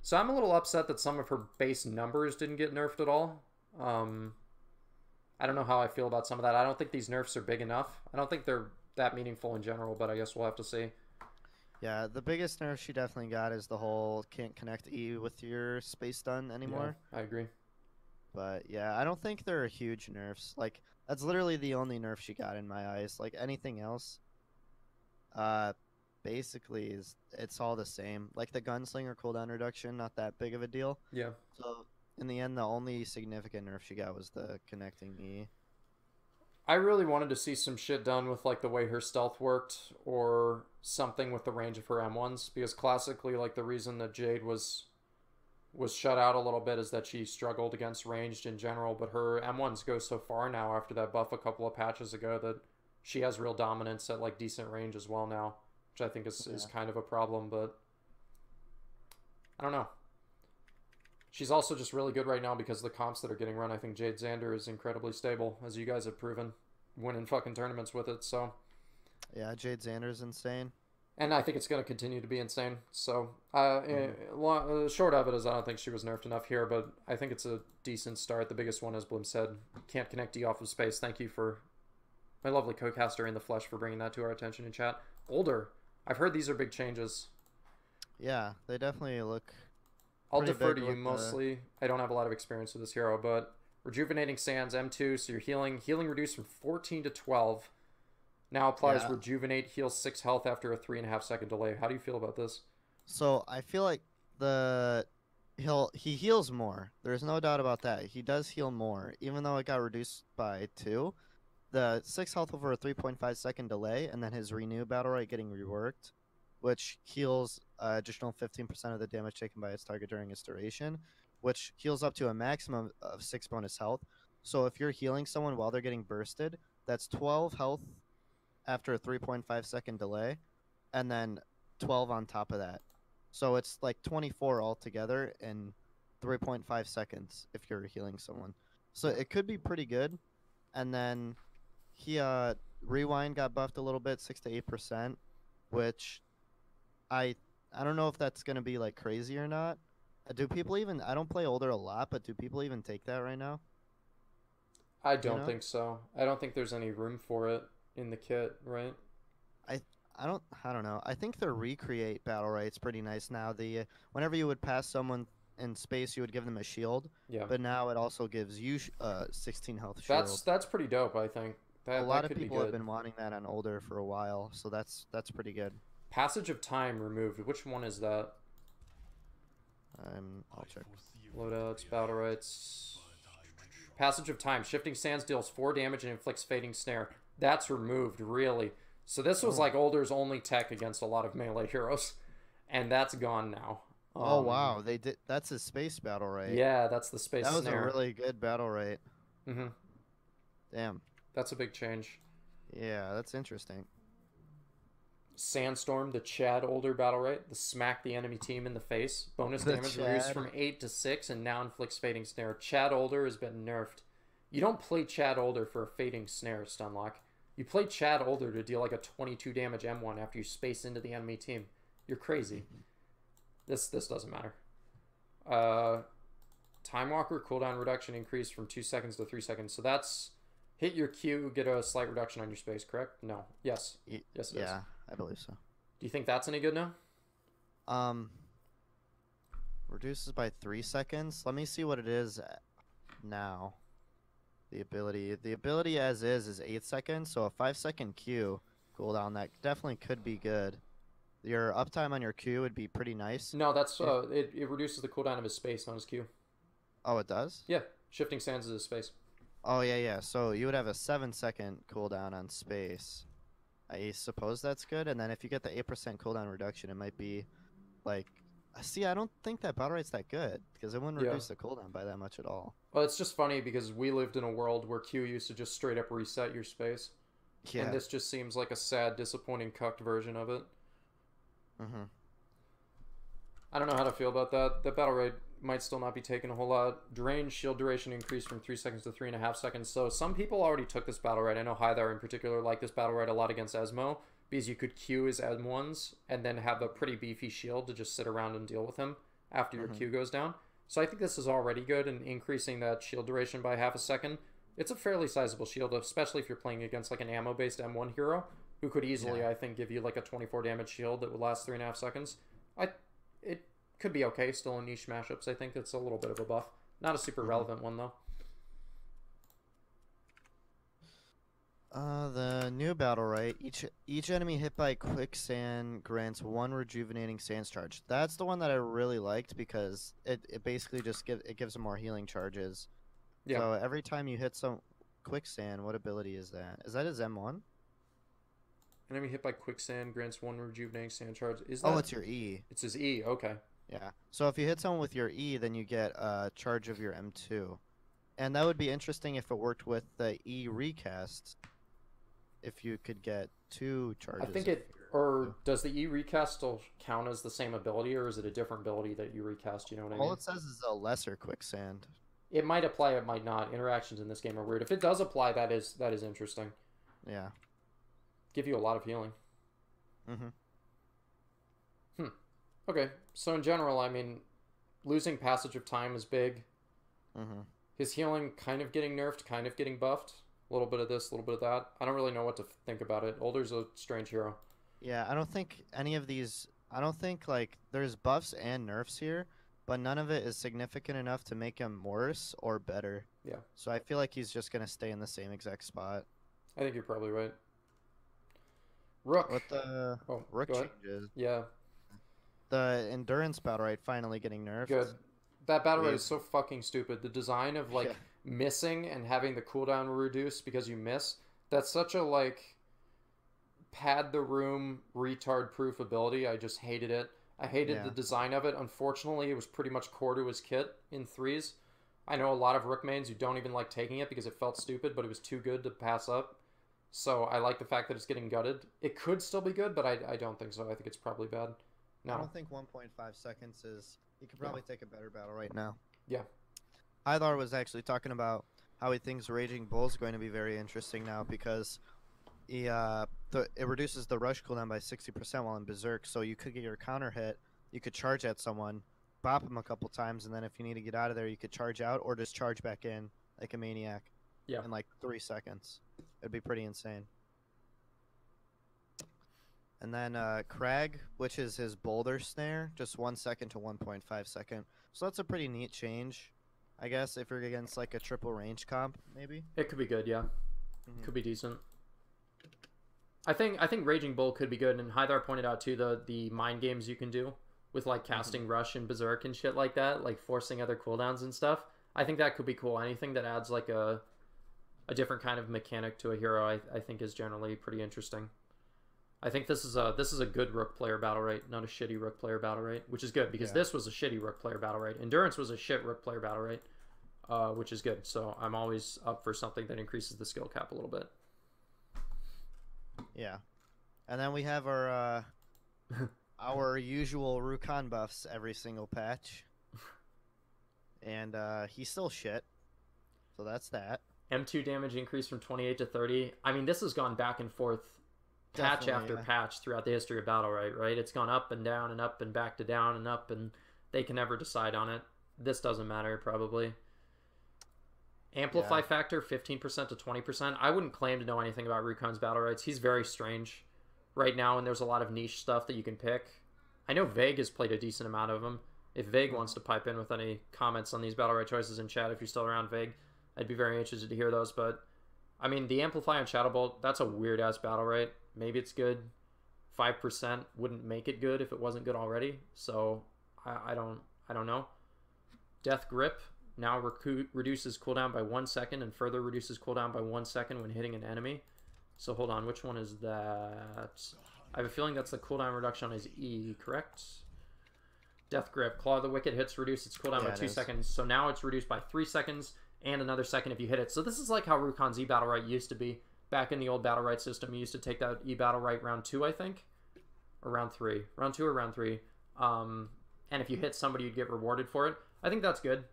So I'm a little upset that some of her base numbers didn't get nerfed at all. I don't know how I feel about some of that. I don't think these nerfs are big enough. I don't think they're that meaningful in general, but I guess we'll have to see. Yeah, the biggest nerf she definitely got is the whole can't connect E with your space stun anymore. Yeah, I agree. But yeah, I don't think they're huge nerfs. Like, that's literally the only nerf she got in my eyes. Like, anything else, basically it's all the same. Like the Gunslinger cooldown reduction, not that big of a deal. Yeah. So in the end, the only significant nerf she got was the connecting E. I really wanted to see some shit done with like the way her stealth worked, or something with the range of her M1s, because classically, like, the reason that Jade was shut out a little bit is that she struggled against ranged in general, but her M1s go so far now after that buff a couple of patches ago that she has real dominance at like decent range as well now, which I think is kind of a problem, but I don't know. She's also just really good right now because of the comps that are getting run. I think Jade Xander is incredibly stable, as you guys have proven, winning fucking tournaments with it. So yeah, Jade Xander's insane. And I think it's going to continue to be insane. So short of it is I don't think she was nerfed enough here, but I think it's a decent start. The biggest one, as Blim said, can't connect D off of space. Thank you for My lovely co-caster in the flesh for bringing that to our attention in chat. Older. I've heard these are big changes. Yeah, they definitely look. I'll defer to you mostly. I don't have a lot of experience with this hero, but Rejuvenating Sands, M2, so your healing reduced from 14 to 12. Now applies Rejuvenate, heals 6 health after a 3.5 second delay. How do you feel about this? So I feel like he heals more. There's no doubt about that. He does heal more, even though it got reduced by 2. The 6 health over a 3.5 second delay, and then his Renew Battlerite getting reworked, which heals additional 15% of the damage taken by its target during its duration, which heals up to a maximum of 6 bonus health. So if you're healing someone while they're getting bursted, that's 12 health after a 3.5 second delay, and then 12 on top of that. So it's like 24 altogether in 3.5 seconds if you're healing someone. So it could be pretty good. And then he Rewind got buffed a little bit, 6 to 8%, which I don't know if that's gonna be like crazy or not. Do people even? I don't play older a lot, but do people even take that right now? I don't think so. I don't think there's any room for it in the kit, right? I don't know. I think the recreate Battlerite's pretty nice now. Whenever you would pass someone in space, you would give them a shield. Yeah. But now it also gives you 16 health shield. That's pretty dope, I think. A lot of people have been wanting that on older for a while, so that's pretty good. Passage of Time removed. Which one is that? I'll check. Loadouts, Battlerites. Passage of Time. Shifting Sands deals 4 damage and inflicts Fading Snare. That's removed, really. So this was like Older's only tech against a lot of melee heroes, and that's gone now. Oh wow, they did. That's a space Battlerite. Yeah, that's the space. That was snare. A really good Battlerite. Mm-hmm. Damn. That's a big change. Yeah, that's interesting. Sandstorm, the Chad Older Battlerite, the smack the enemy team in the face. Bonus damage reduced from 8 to 6 and now inflicts Fading Snare. Chad Older has been nerfed. You don't play Chad Older for a Fading Snare, Stunlock. You play Chad Older to deal like a 22 damage M1 after you space into the enemy team. You're crazy. This doesn't matter. Time Walker cooldown reduction increased from 2 seconds to 3 seconds. So that's hit your Q, get a slight reduction on your space, correct? No. Yes. Yes, it is. Yeah, I believe so. Do you think that's any good now? Reduces by 3 seconds. Let me see what it is now. The ability as is 8 seconds, so a 5-second Q cooldown that definitely could be good. Your uptime on your Q would be pretty nice. No, that's it reduces the cooldown of his space, not his Q. Oh, it does? Yeah, Shifting Sands is his space. Oh yeah. So you would have a 7-second cooldown on space. I suppose that's good, and then if you get the 8% cooldown reduction, it might be like. See, I don't think that Battlerite's that good, because it wouldn't reduce the cooldown by that much at all. Well, it's just funny, because we lived in a world where Q used to just straight up reset your space. Yeah. And this just seems like a sad, disappointing, cucked version of it. Mm-hmm. I don't know how to feel about that. That Battlerite might still not be taking a whole lot. Drain shield duration increased from 3 seconds to 3.5 seconds. So some people already took this Battlerite. I know Hythar in particular liked this Battlerite a lot against Esmo, because you could Q his M1s and then have a pretty beefy shield to just sit around and deal with him after your Q goes down. So I think this is already good, and increasing that shield duration by half a second. It's a fairly sizable shield, especially if you're playing against like an ammo-based M1 hero, who could easily, I think, give you like a 24 damage shield that would last 3.5 seconds. It could be okay, still in niche mashups. I think it's a little bit of a buff. Not a super relevant one, though. The new Battlerite, each enemy hit by quicksand grants 1 rejuvenating sands charge. That's the one that I really liked, because it basically just gives them more healing charges. Yeah. So every time you hit some quicksand, what ability is that? Is that his M1? Enemy hit by quicksand grants 1 rejuvenating sand charge. Is that? Oh, it's your E. It's his E. Okay. Yeah. So if you hit someone with your E, then you get a charge of your M2, and that would be interesting if it worked with the E recast. If you could get 2 charges. I think it, or does the E recast still count as the same ability, or is it a different ability that you recast? You know what I mean? All it says is a lesser quicksand. It might apply, it might not. Interactions in this game are weird. If it does apply, that is interesting. Yeah. Give you a lot of healing. Mm-hmm. Okay, so in general, I mean, losing Passage of Time is big. Mm-hmm. His healing kind of getting nerfed, kind of getting buffed. A little bit of this, a little bit of that. I don't really know what to think about it. Older's a strange hero. Yeah, I don't think any of these. I don't think like there's buffs and nerfs here, but none of it is significant enough to make him worse or better. Yeah. So I feel like he's just gonna stay in the same exact spot. I think you're probably right. Rook. What the Rook changes? Yeah. The endurance Battlerite finally getting nerfed. Good. That Battlerite is so fucking stupid. The design of like Yeah. missing and having the cooldown reduced because you miss. That's such a like pad the room retard proof ability. I just hated it. I hated the design of it. Unfortunately, it was pretty much core to his kit in threes. I know a lot of Rook mains who don't even like taking it because it felt stupid, but it was too good to pass up. So I like the fact that it's getting gutted. It could still be good, but I don't think so. I think it's probably bad. No. I don't think 1.5 seconds is... You could probably take a better battle right now. Yeah. Hythar was actually talking about how he thinks Raging Bull is going to be very interesting now because he, it reduces the rush cooldown by 60% while in Berserk, so you could get your counter hit, you could charge at someone, bop him a couple times, and then if you need to get out of there, you could charge out or just charge back in like a maniac in like 3 seconds. It'd be pretty insane. And then Crag, which is his boulder snare, just 1 second to 1.5 second. So that's a pretty neat change, I guess, if you're against like a triple range comp, maybe. It could be good, yeah. Could be decent. I think Raging Bull could be good, and Hythar pointed out too the mind games you can do with like casting Rush and Berserk and shit like that, like forcing other cooldowns and stuff. I think that could be cool. Anything that adds like a different kind of mechanic to a hero, I think is generally pretty interesting. I think this is a good Rook player Battlerite, not a shitty Rook player Battlerite, which is good because this was a shitty Rook player Battlerite. Endurance was a shit Rook player Battlerite, which is good. So I'm always up for something that increases the skill cap a little bit. Yeah, and then we have our our usual Rukon buffs every single patch, and he's still shit. So that's that. M2 damage increased from 28 to 30. I mean, this has gone back and forth patch after patch throughout the history of Battlerite, right? It's gone up and down and up and back to down and up, and they can never decide on it. This doesn't matter, probably. Amplify factor, 15% to 20%. I wouldn't claim to know anything about Rukon's Battlerites. He's very strange right now, and there's a lot of niche stuff that you can pick. I know Vague has played a decent amount of them. If Vague wants to pipe in with any comments on these Battlerite choices in chat, if you're still around, Vague, I'd be very interested to hear those. But, I mean, the Amplify on Shadowbolt, that's a weird-ass Battlerite. Maybe it's good. 5% wouldn't make it good if it wasn't good already. So, I don't know. Death Grip now reduces cooldown by 1 second and further reduces cooldown by 1 second when hitting an enemy. So hold on, which one is that? I have a feeling that's the cooldown reduction on his E, correct? Death Grip. Claw of the Wicked hits reduce its cooldown by 2 seconds. So now it's reduced by 3 seconds and another second if you hit it. So this is like how Rukon's E-Battlerite used to be. Back in the old Battlerite system, you used to take that E-Battlerite round 2, I think? Or round 3. Round 2 or round 3. And if you hit somebody, you'd get rewarded for it. I think that's good.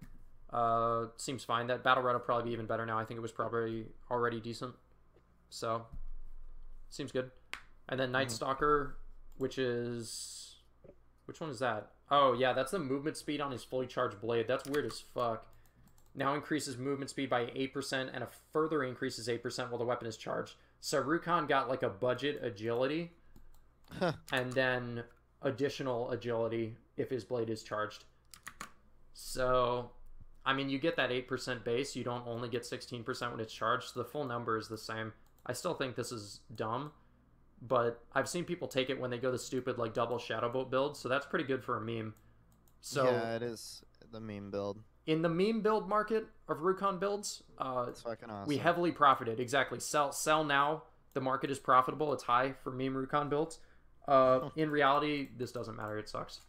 Seems fine. That Battlerite will probably be even better now. I think it was probably already decent. So, seems good. And then Night Stalker, which is... Which one is that? Oh, yeah, that's the movement speed on his fully charged blade. That's weird as fuck. Now increases movement speed by 8% and a further increases 8% while the weapon is charged. So Rukon got like a budget agility and then additional agility if his blade is charged. So, I mean, you get that 8% base. You don't only get 16% when it's charged. So the full number is the same. I still think this is dumb, but I've seen people take it when they go the stupid like double Shadowbolt build. So that's pretty good for a meme. So yeah, it is the meme build. In the meme build market of Rukon builds, it's fucking awesome. We heavily profited. Exactly. Sell now. The market is profitable. It's high for meme Rukon builds. In reality, this doesn't matter. It sucks.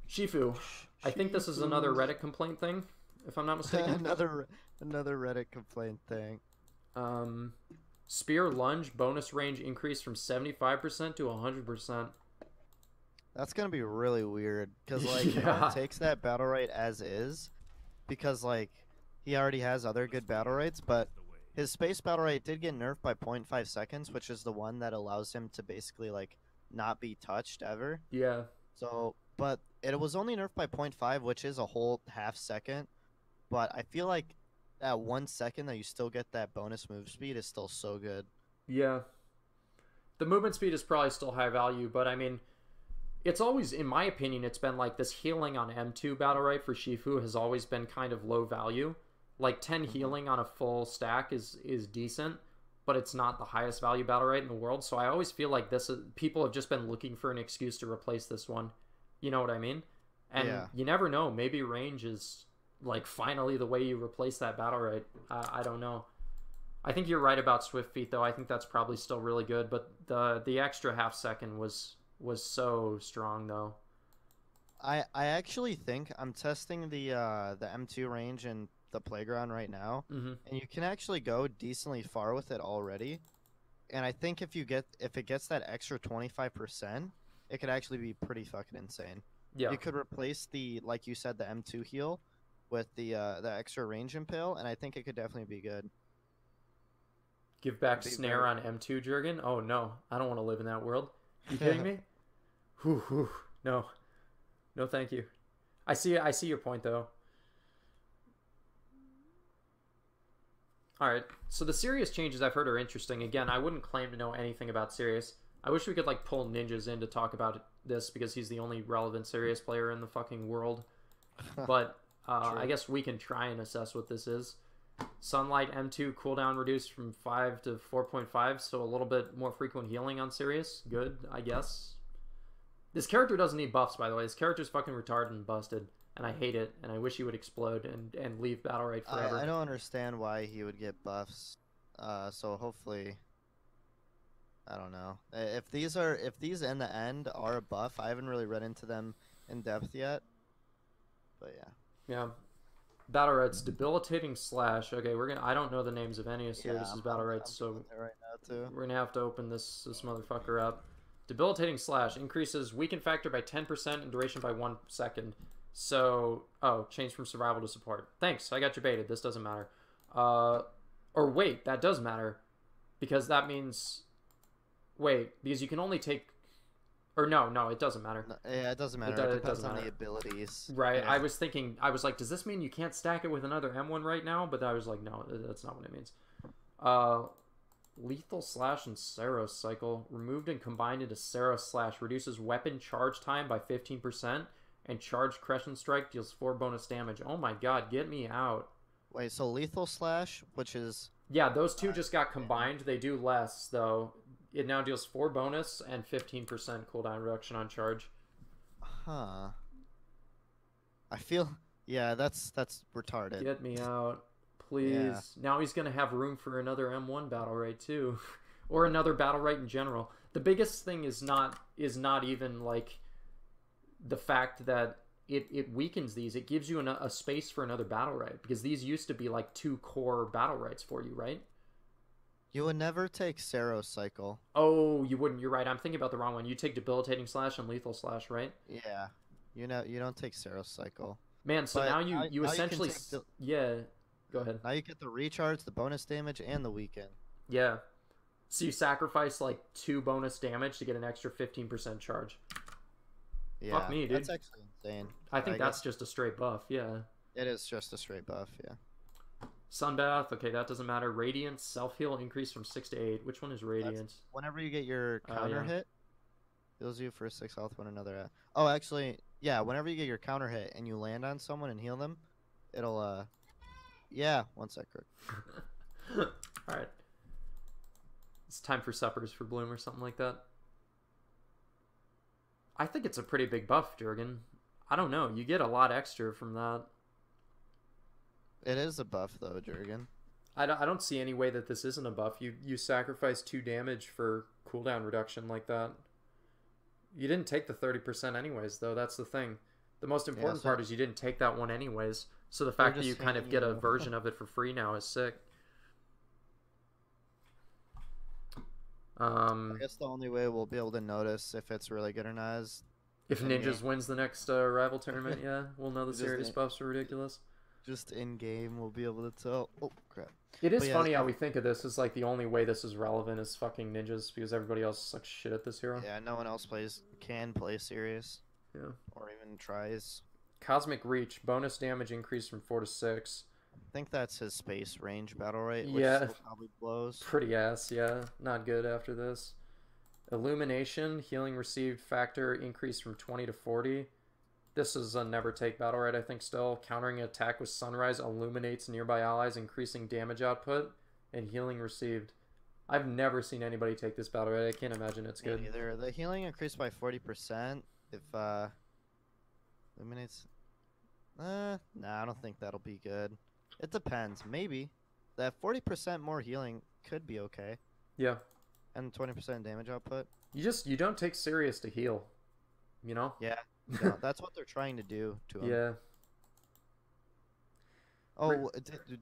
Shifu. I think this is another Reddit complaint thing, if I'm not mistaken. another Reddit complaint thing. Spear lunge bonus range increased from 75% to 100%. That's gonna be really weird because like he takes that Battlerite as is, because like he already has other good Battlerites, but his space Battlerite did get nerfed by 0.5 seconds, which is the one that allows him to basically like not be touched ever. Yeah. So, but it was only nerfed by 0.5, which is a whole half second. But I feel like that 1 second that you still get that bonus move speed is still so good. Yeah. The movement speed is probably still high value, but I mean, it's always, in my opinion, it's been like this healing on M2 Battlerite for Shifu has always been kind of low value. Like 10 healing on a full stack is decent, but it's not the highest value Battlerite in the world. So I always feel like people have just been looking for an excuse to replace this one. You know what I mean? And you never know. Maybe range is like finally the way you replace that Battlerite. I don't know. I think you're right about Swift Feet though. I think that's probably still really good, but the extra half second was so strong though. I actually think I'm testing the M2 range in the playground right now, and you can actually go decently far with it already. And I think if it gets that extra 25%, it could actually be pretty fucking insane. Yeah. You could replace like you said, the M2 heal with the extra range impale, and I think it could definitely be good. Give back snare on M2 Jurgen? Oh no, I don't want to live in that world. You kidding me? Whew. No, thank you. I see your point though. All right, so the serious changes I've heard are interesting. Again, I wouldn't claim to know anything about Sirius. I wish we could like pull Ninjas in to talk about this because he's the only relevant Sirius player in the fucking world. But I guess we can try and assess what this is. Sunlight M2 cooldown reduced from 5 to 4.5, so a little bit more frequent healing on Sirius. Good, I guess. This character doesn't need buffs, by the way. This character's fucking retarded and busted, and I hate it, and I wish he would explode and leave Battlerite forever. I don't understand why he would get buffs. So hopefully, I don't know. If these in the end are a buff, I haven't really read into them in depth yet. But yeah. Yeah. Battlerite's debilitating slash. Okay, I don't know the names of any of Sirius's Battlerites, so right now too. We're gonna have to open this motherfucker up. Debilitating slash increases weaken factor by 10% and duration by 1 second. So, change from survival to support. Thanks, I got you baited. This doesn't matter. Or wait, that does matter, because that means, because you can only take. Or no, it doesn't matter. No, yeah, it doesn't matter. It depends on the abilities. Right. Yeah. I was like, does this mean you can't stack it with another M1 right now? But I was like, no, that's not what it means. Lethal Slash and Saros Cycle. Removed and combined into Saros Slash. Reduces weapon charge time by 15%. And Charged Crescent Strike deals 4 bonus damage. Oh my god, get me out. Wait, so Lethal Slash, which is... Yeah, those two just got combined. They do less, though. It now deals 4 bonus and 15% cooldown reduction on charge. Huh. I feel... Yeah, that's retarded. Get me out. Please. Yeah. Now he's going to have room for another M1 Battlerite, too. Or another Battlerite in general. The biggest thing is not even, like, the fact that it weakens these. It gives you a space for another Battlerite. Because these used to be, like, 2 core Battlerites for you, right? You would never take Saros Cycle. Oh, you wouldn't. You're right. I'm thinking about the wrong one. You take Debilitating Slash and Lethal Slash, right? Yeah. You don't take Saros Cycle. Man, so now you essentially... Yeah. Go ahead. Now you get the recharge, the bonus damage, and the weaken. Yeah. So you sacrifice, like, 2 bonus damage to get an extra 15% charge. Yeah. Fuck me, dude. That's actually insane. I think that's just a straight buff, yeah. It is just a straight buff, yeah. Sunbath, okay, that doesn't matter. Radiance, self-heal increase from 6 to 8. Which one is Radiance? Whenever you get your counter hit, heals you for 6 health when another... Oh, actually, yeah, whenever you get your counter hit and you land on someone and heal them, it'll, Yeah, 1 sec, Crook. Alright. It's time for suppers for Bloom or something like that. I think it's a pretty big buff, Jurgen. I don't know. You get a lot extra from that. It is a buff, though, Jurgen. I don't see any way that this isn't a buff. You sacrifice 2 damage for cooldown reduction like that. You didn't take the 30% anyways, though. That's the thing. The most important part is you didn't take that one anyways. So the fact that you kind of get a version of it for free now is sick. I guess the only way we'll be able to notice if it's really good or not is... If Ninjas wins the next rival tournament, yeah. We'll know the serious buffs are ridiculous. Just in-game, we'll be able to tell. Oh, crap. It is funny how we think of this as like the only way this is relevant is fucking Ninjas because everybody else sucks shit at this hero. Yeah, no one else can play serious. Yeah. Or even tries. Cosmic Reach. Bonus damage increase from 4 to 6. think that's his space range Battlerite, which Yeah, still probably blows. pretty ass. Yeah, not good after this. Illumination, healing received factor increased from 20 to 40. This is a never take Battlerite, I think, still. Countering an attack with Sunrise illuminates nearby allies, increasing damage output and healing received. I've never seen anybody take this Battlerite. I can't imagine it's good. Either the healing increased by 40% if illuminates. Nah, I don't think that'll be good. It depends. Maybe that 40% more healing could be okay. Yeah. And 20% damage output. You don't take Sirius to heal. You know? Yeah. No, that's what they're trying to do to him. Yeah. Oh,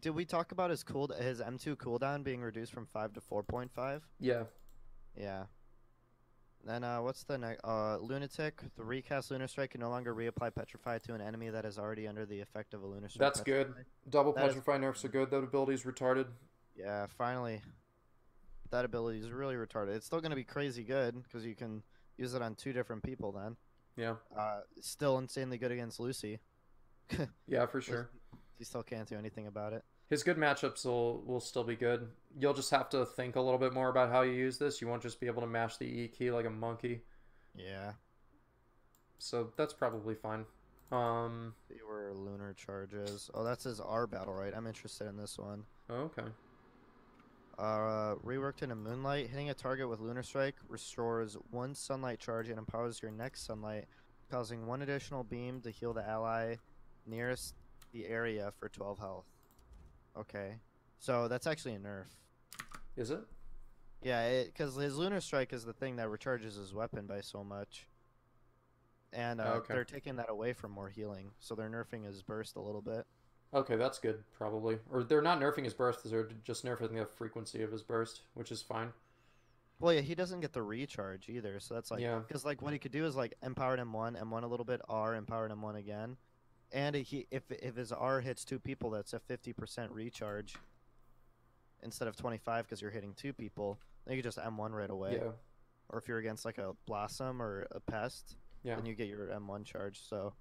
did we talk about his M2 cooldown being reduced from 5 to 4.5? Yeah. Yeah. Then what's the next? Lunatic. The recast Lunar Strike can no longer reapply Petrify to an enemy that is already under the effect of a Lunar Strike. That's good. Double Petrify nerfs are good. That ability's retarded. Yeah, finally. That ability is really retarded. It's still going to be crazy good because you can use it on 2 different people then. Yeah. Still insanely good against Lucy. Yeah, for sure. You still can't do anything about it. His good matchups will still be good. You'll just have to think a little bit more about how you use this. You won't just be able to mash the E key like a monkey. Yeah. So that's probably fine. They were lunar charges. Oh, that's his R Battlerite. I'm interested in this one. Oh, okay. Reworked into Moonlight. Hitting a target with Lunar Strike restores 1 sunlight charge and empowers your next sunlight, causing 1 additional beam to heal the ally nearest the area for 12 health. Okay. So that's actually a nerf. Is it? Yeah, because his Lunar Strike is the thing that recharges his weapon by so much. And okay. They're taking that away from more healing, so they're nerfing his burst a little bit. Okay, that's good, probably. Or they're not nerfing his burst, they're just nerfing the frequency of his burst, which is fine. Well, yeah, he doesn't get the recharge either, so that's like... Yeah. Because, like, what he could do is, like, empowered M1, M1 a little bit, R, empowered M1 again. And if his R hits 2 people, that's a 50% recharge instead of 25 because you're hitting 2 people. Then you can just M1 right away. Yeah. Or if you're against like a Blossom or a Pest, then you get your M1 charge. So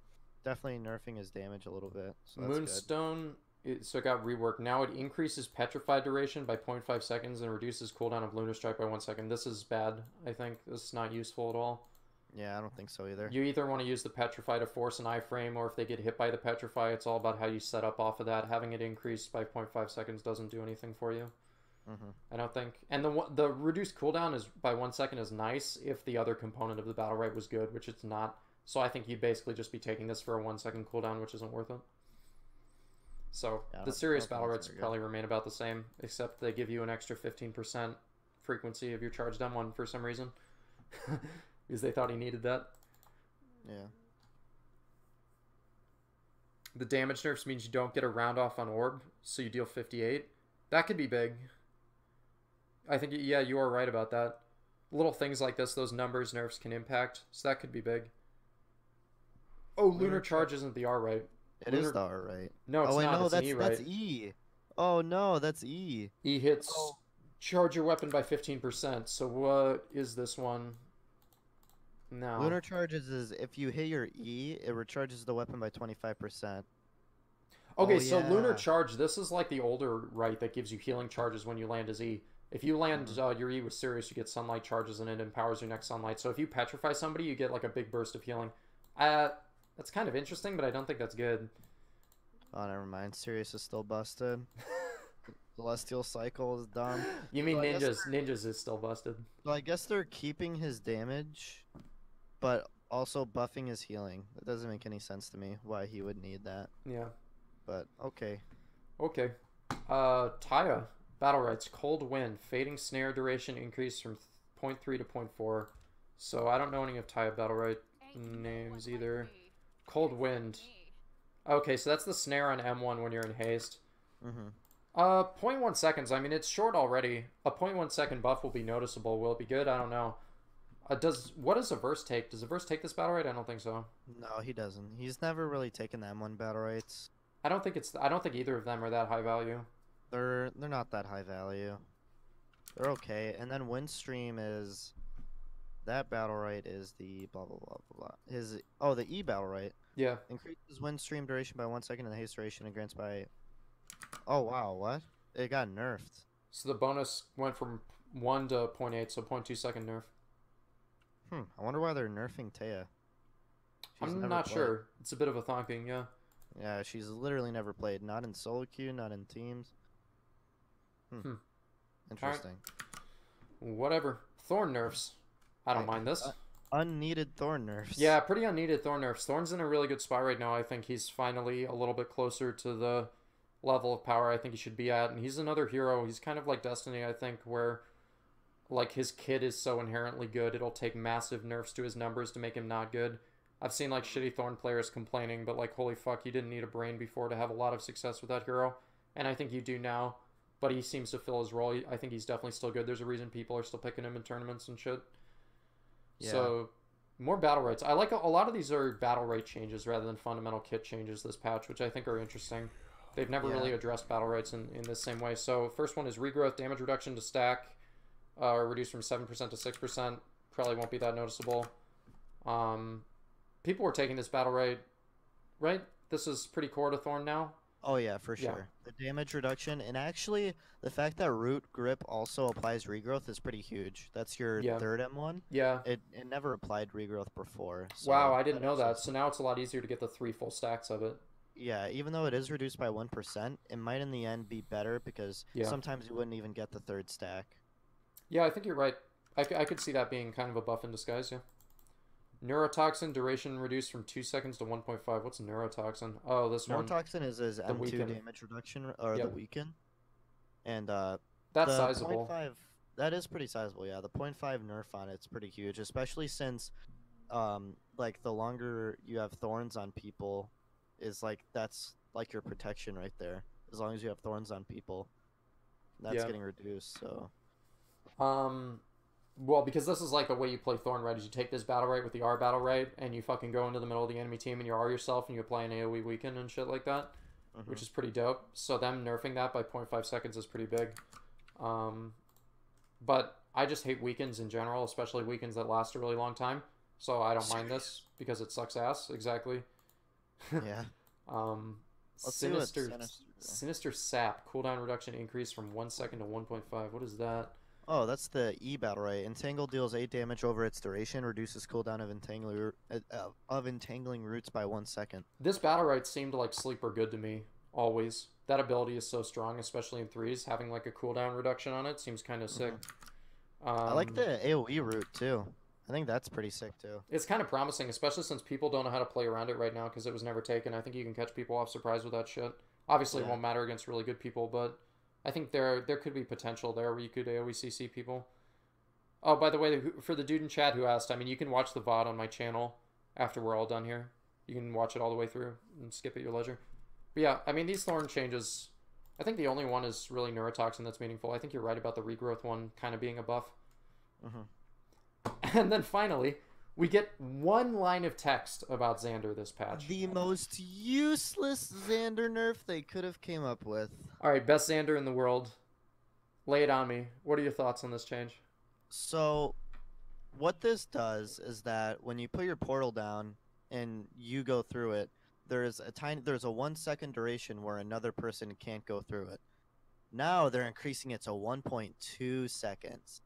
definitely nerfing his damage a little bit. So that's Moonstone, so it got reworked. Now it increases Petrify duration by 0.5 seconds and reduces cooldown of Lunar Strike by 1 second. This is bad, I think. This is not useful at all. Yeah, I don't think so either. You either want to use the Petrify to force an iframe, or if they get hit by the Petrify, it's all about how you set up off of that. Having it increased by 0.5 seconds doesn't do anything for you. I don't think. And the reduced cooldown is by 1 second is nice if the other component of the Battlerite was good, which it's not. So I think you'd basically just be taking this for a 1 second cooldown, which isn't worth it. So the serious Battlerites probably remain about the same, except they give you an extra 15% frequency of your charged M1 for some reason. Because they thought he needed that. Yeah. The damage nerfs means you don't get a round off on orb, so you deal 58. That could be big. I think, yeah, you are right about that. Little things like this, those numbers nerfs can impact, so that could be big. Oh, Lunar Charge isn't the R right. It is the R right. No, it's not. No, it's that's, an E right. that's E. Oh, no, that's E. E hits charge your weapon by 15%. So what is this one? No. Lunar Charges is if you hit your E, it recharges the weapon by 25%. Okay, so Lunar Charge, this is like the older right that gives you healing charges when you land as E. If you land your E with Sirius, you get sunlight charges and it empowers your next sunlight. So if you petrify somebody, you get like a big burst of healing. That's kind of interesting, but I don't think that's good. Oh, never mind. Sirius is still busted. Celestial Cycle is dumb. You mean Ninjas? Ninjas is still busted. Well, I guess they're keeping his damage, but also buffing his healing. That doesn't make any sense to me why he would need that. Yeah. But, okay. Okay. Taya. Battlerites. Cold Wind. Fading Snare duration increased from 0.3 to 0.4. So I don't know any of Taya Battlerite names either. Cold Wind. Okay, so that's the snare on M1 when you're in haste. 0.1 seconds. I mean, it's short already. A 0.1 second buff will be noticeable. Will it be good? I don't know. What does Averse take? Does Averse take this Battlerite? I don't think so. No, he doesn't. He's never really taken the M1 Battlerites. I don't think either of them are that high value. They're not that high value. They're okay. And then Windstream is that Battlerite is the blah blah blah blah. The E Battlerite. Yeah. Increases Windstream duration by 1 second and the haste duration and grants by Oh wow, what? It got nerfed. So the bonus went from 1 to 0.8, so 0.2 second nerf. I wonder why they're nerfing Taya. I'm not sure. It's a bit of a thonking, yeah. Yeah, she's literally never played. Not in solo queue, not in teams. Interesting. Right. Whatever. Thorn nerfs. I don't mind this. Unneeded Thorn nerfs. Yeah, pretty unneeded Thorn nerfs. Thorn's in a really good spot right now. I think he's finally a little bit closer to the level of power I think he should be at. And he's another hero. He's kind of like Destiny, I think, where like his kit is so inherently good, it'll take massive nerfs to his numbers to make him not good. I've seen like shitty Thorn players complaining, but like, holy fuck, you didn't need a brain before to have a lot of success with that hero. And I think you do now. But he seems to fill his role. I think he's definitely still good. There's a reason people are still picking him in tournaments and shit. Yeah. So, more battle rates. I like a lot of these are battle rate changes rather than fundamental kit changes this patch, which I think are interesting. They've never really addressed battle rates in the same way. So, first one is regrowth, damage reduction to stack, reduced from 7% to 6%. Probably won't be that noticeable. People were taking this battle rate, right? This is pretty core to Thorn now. Oh yeah, for sure. Yeah. The damage reduction, and actually the fact that root grip also applies regrowth is pretty huge. That's your third M1. Yeah. It never applied regrowth before. So wow, I didn't know that. So now it's a lot easier to get the 3 full stacks of it. Yeah, even though it is reduced by 1%, it might in the end be better because sometimes you wouldn't even get the third stack. Yeah, I think you're right. I could see that being kind of a buff in disguise, yeah. Neurotoxin duration reduced from 2 seconds to 1.5. What's neurotoxin? Oh, this one. Neurotoxin is his M2 damage reduction, or the weaken. And that's sizable. 0.5, that is pretty sizable, yeah. The 0.5 nerf on it's pretty huge, especially since like the longer you have thorns on people is like that's like your protection right there. As long as you have thorns on people, that's getting reduced, so well, because this is like the way you play Thorn, right? Is you take this battle rate with the R battle rate, and you fucking go into the middle of the enemy team and you R yourself, and you apply an AoE weaken and shit like that, which is pretty dope. So them nerfing that by 0.5 seconds is pretty big. But I just hate weakens in general, especially weakens that last a really long time. So I don't mind this because it sucks ass. Exactly. Yeah. Sinister Sap cooldown reduction increase from 1 second to 1.5. What is that? Oh, that's the E battle, right? Entangle deals 8 damage over its duration, reduces cooldown of entangling roots by 1 second. This battle right seemed like sleeper good to me, always. That ability is so strong, especially in 3s. Having like a cooldown reduction on it seems kind of sick. I like the AoE route too. I think that's pretty sick too. It's kind of promising, especially since people don't know how to play around it right now because it was never taken. I think you can catch people off surprise with that shit. Obviously, it won't matter against really good people, but I think there could be potential there where you could AoE CC people. Oh, by the way, for the dude in chat who asked, I mean, you can watch the VOD on my channel after we're all done here. You can watch it all the way through and skip at your leisure. But yeah, I mean, these Thorn changes, I think the only one is really Neurotoxin that's meaningful. I think you're right about the regrowth one kind of being a buff. And then finally, we get one line of text about Xander this patch. The most useless Xander nerf they could have came up with. All right, best Xander in the world. Lay it on me. What are your thoughts on this change? So, what this does is that when you put your portal down and you go through it, there's a 1 second duration where another person can't go through it. Now they're increasing it to 1.2 seconds.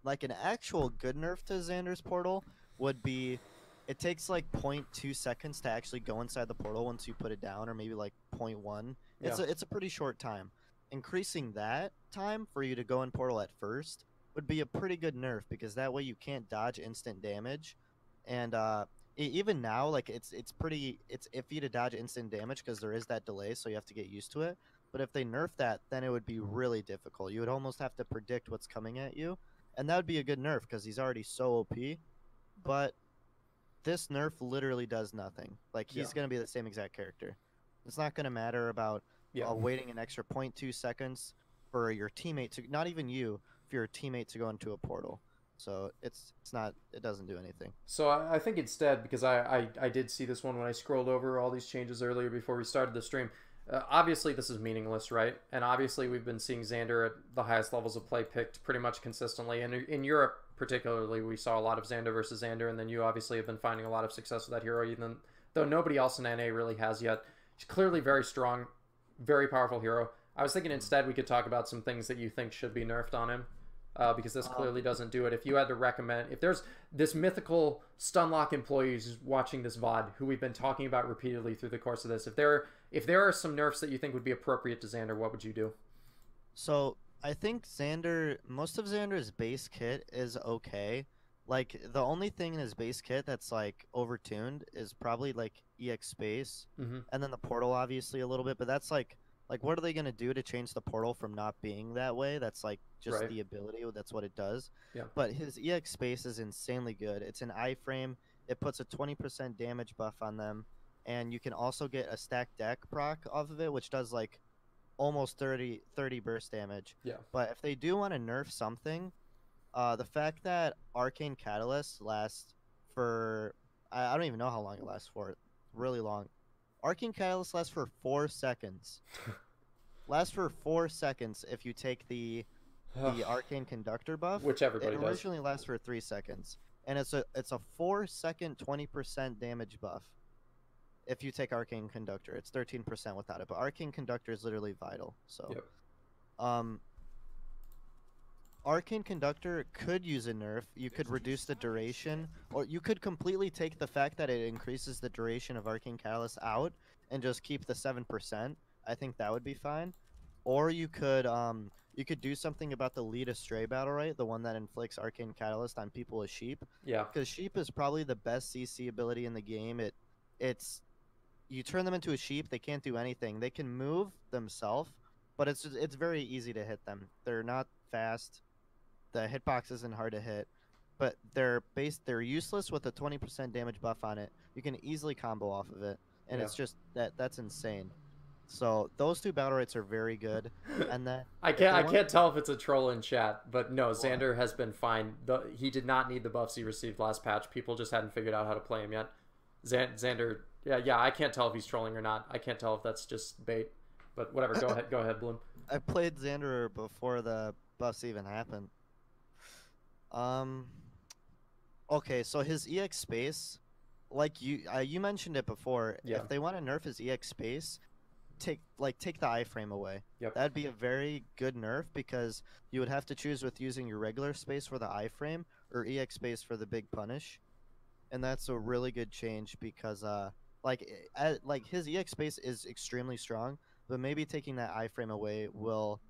Like an actual good nerf to Xander's portal would be, it takes like 0.2 seconds to actually go inside the portal once you put it down, or maybe like 0.1. It's a pretty short time. Increasing that time for you to go in portal at first would be a pretty good nerf, because that way you can't dodge instant damage. And even now, like it's iffy to dodge instant damage because there is that delay, so you have to get used to it. But if they nerf that, then it would be really difficult. You would almost have to predict what's coming at you, and that would be a good nerf because he's already so OP. But this nerf literally does nothing. Like, he's going to be the same exact character. It's not going to matter about waiting an extra 0.2 seconds for your teammate to, not even you, for your teammate to go into a portal. So it doesn't do anything. So I think instead, because I did see this one when I scrolled over all these changes earlier before we started the stream. Obviously, this is meaningless, right? And obviously, we've been seeing Xander at the highest levels of play picked pretty much consistently. And in Europe, particularly, we saw a lot of Xander versus Xander. And then you obviously have been finding a lot of success with that hero, even though nobody else in NA really has yet. He's clearly very strong, very powerful hero. I was thinking instead we could talk about some things that you think should be nerfed on him. Because this clearly doesn't do it. If you had to recommend, if there's this mythical Stunlock employee who's watching this VOD, who we've been talking about repeatedly through the course of this, if there are some nerfs that you think would be appropriate to Xander, what would you do? So I think most of Xander's base kit is okay. Like the only thing in his base kit that's like overtuned is probably like EX space, and then the portal obviously a little bit. But that's like what are they gonna do to change the portal from not being that way? That's like just the ability. That's what it does. Yeah. But his EX space is insanely good. It's an iframe. It puts a 20% damage buff on them, and you can also get a stacked deck proc off of it, which does like almost 30 burst damage. Yeah. But if they do want to nerf something, the fact that Arcane Catalyst lasts for I don't even know how long it lasts for. Really long. Arcane Catalyst lasts for 4 seconds. Lasts for 4 seconds if you take the Arcane Conductor buff. Which everybody does. It originally lasts for 3 seconds. And it's a 4-second 20% damage buff. If you take Arcane Conductor, it's 13% without it. But Arcane Conductor is literally vital. So, Arcane Conductor could use a nerf. You could reduce the duration, or you could completely take the fact that it increases the duration of Arcane Catalyst out and just keep the 7%. I think that would be fine. Or you could do something about the lead astray Battlerite, the one that inflicts Arcane Catalyst on people with sheep. Yeah. Because sheep is probably the best CC ability in the game. It's you turn them into a sheep, they can't do anything. They can move themselves, but it's very easy to hit them. They're not fast. The hitbox isn't hard to hit, but they're useless with a 20% damage buff on it. You can easily combo off of it, and it's just that's insane. So those two Battlerites are very good, and then I can't tell if it's a troll in chat, but no, Xander has been fine. He did not need the buffs he received last patch. People just hadn't figured out how to play him yet. Xander, yeah, I can't tell if he's trolling or not. I can't tell if that's just bait, but whatever. Go ahead, Bloom. I played Xander before the buffs even happened. Okay, so his EX space, like you mentioned it before. Yeah. If they want to nerf his EX space, take the iframe away. Yep. That'd be a very good nerf, because you would have to choose with using your regular space for the iframe or EX space for the big punish, and that's a really good change because his EX space is extremely strong, but maybe taking that iframe away will,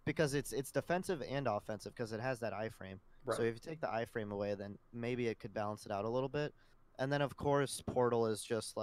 because it's defensive and offensive because it has that iframe. Right. So if you take the iframe away, then maybe it could balance it out a little bit. And then of course Portal is just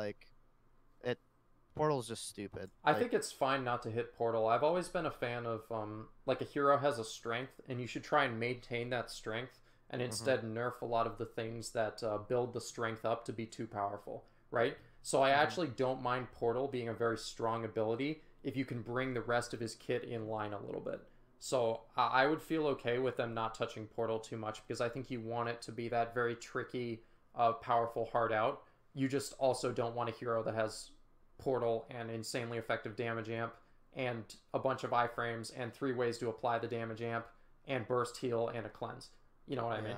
Portal's just stupid. I think it's fine not to hit Portal. I've always been a fan of a hero has a strength, and you should try and maintain that strength, and instead nerf a lot of the things that build the strength up to be too powerful, right? So I actually don't mind Portal being a very strong ability if you can bring the rest of his kit in line a little bit. So I would feel okay with them not touching Portal too much, because I think you want it to be that very tricky, powerful hard out. You just also don't want a hero that has Portal and insanely effective damage amp and a bunch of iframes and 3 ways to apply the damage amp and burst heal and a cleanse. You know what I mean?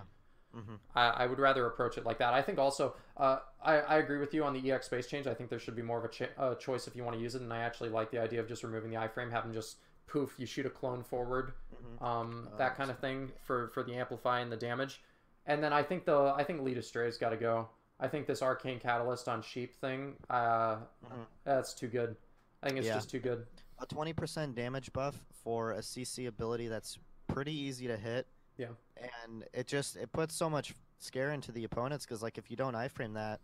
I would rather approach it like that. I think also, I agree with you on the EX space change. I think there should be more of a choice if you want to use it, and I actually like the idea of just removing the iframe, having just poof, you shoot a clone forward, that kind of thing for the amplify and the damage. And then I think lead astray's got to go. I think this Arcane Catalyst on sheep thing, that's too good. I think it's just too good. A 20% damage buff for a CC ability that's pretty easy to hit. Yeah. And it puts so much scare into the opponents, because like if you don't iframe that,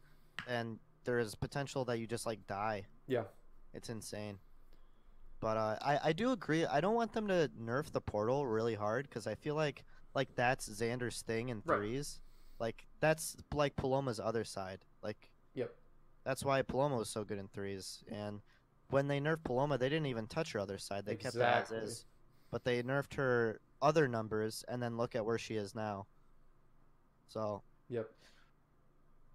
then there is potential that you just like die. Yeah. It's insane. But I do agree. I don't want them to nerf the Portal really hard, because I feel like that's Xander's thing in threes. Like that's like Paloma's other side. Like that's why Paloma was so good in threes. And when they nerfed Paloma, they didn't even touch her other side. They kept it as is. But they nerfed her other numbers, and then look at where she is now. So. Yep.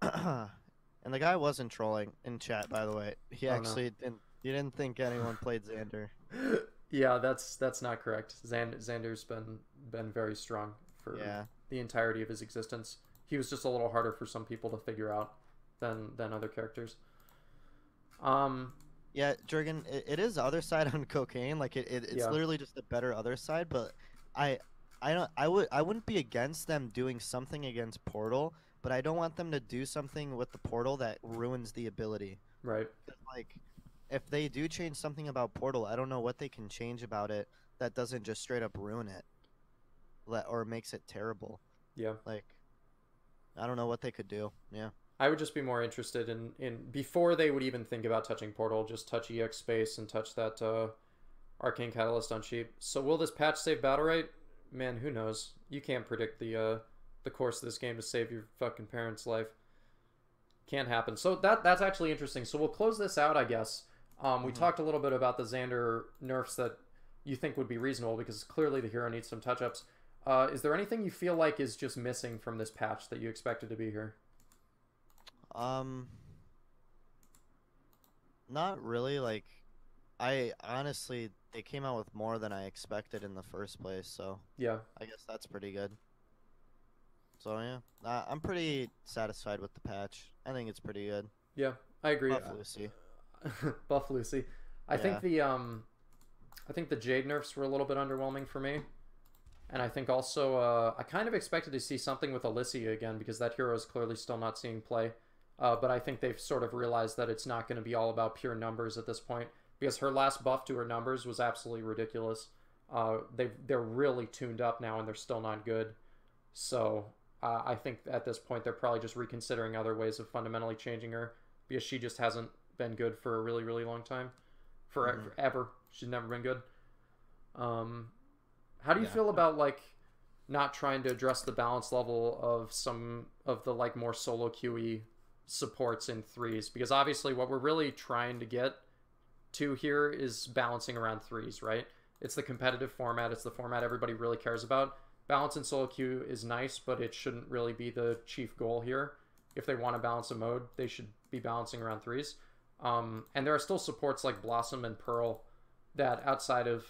And the guy wasn't trolling in chat, by the way. He actually didn't. You didn't think anyone played Xander. Yeah, that's not correct. Xander's been very strong for the entirety of his existence. He was just a little harder for some people to figure out than other characters. Yeah, Jurgen, it is the other side on cocaine. Like it's literally just a better other side. But I I wouldn't be against them doing something against Portal, but I don't want them to do something with the Portal that ruins the ability. Right. Like, if they do change something about Portal, I don't know what they can change about it that doesn't just straight up ruin it, or makes it terrible. Yeah. Like, I don't know what they could do. Yeah. I would just be more interested in before they would even think about touching Portal, just touch EX Space and touch that Arcane Catalyst on cheap. So will this patch save Battlerite? Man, who knows? You can't predict the course of this game to save your fucking parents' life. Can't happen. So that's actually interesting. So we'll close this out, I guess. We talked a little bit about the Xander nerfs that you think would be reasonable because clearly the hero needs some touch-ups. Is there anything you feel like is just missing from this patch that you expected to be here? Not really. Like, I honestly, they came out with more than I expected in the first place, so yeah, I guess that's pretty good. So yeah, I'm pretty satisfied with the patch. I think it's pretty good. Yeah, I agree. Buff Lucy. Buff Lucy. I think the Jade nerfs were a little bit underwhelming for me. And I think also I kind of expected to see something with Alicia again because that hero is clearly still not seeing play. But I think they've sort of realized that it's not going to be all about pure numbers at this point because her last buff to her numbers was absolutely ridiculous. They're really tuned up now and they're still not good. So I think at this point they're probably just reconsidering other ways of fundamentally changing her because she just hasn't been good for a really, really long time. Forever. She's never been good. How do you feel about like not trying to address the balance level of some of the like more solo QE supports in threes? Because obviously what we're really trying to get to here is balancing around threes, right? It's the competitive format. It's the format everybody really cares about. Balance in solo queue is nice, but it shouldn't really be the chief goal here. If they want to balance a mode, they should be balancing around threes. And there are still supports like Blossom and Pearl that outside of,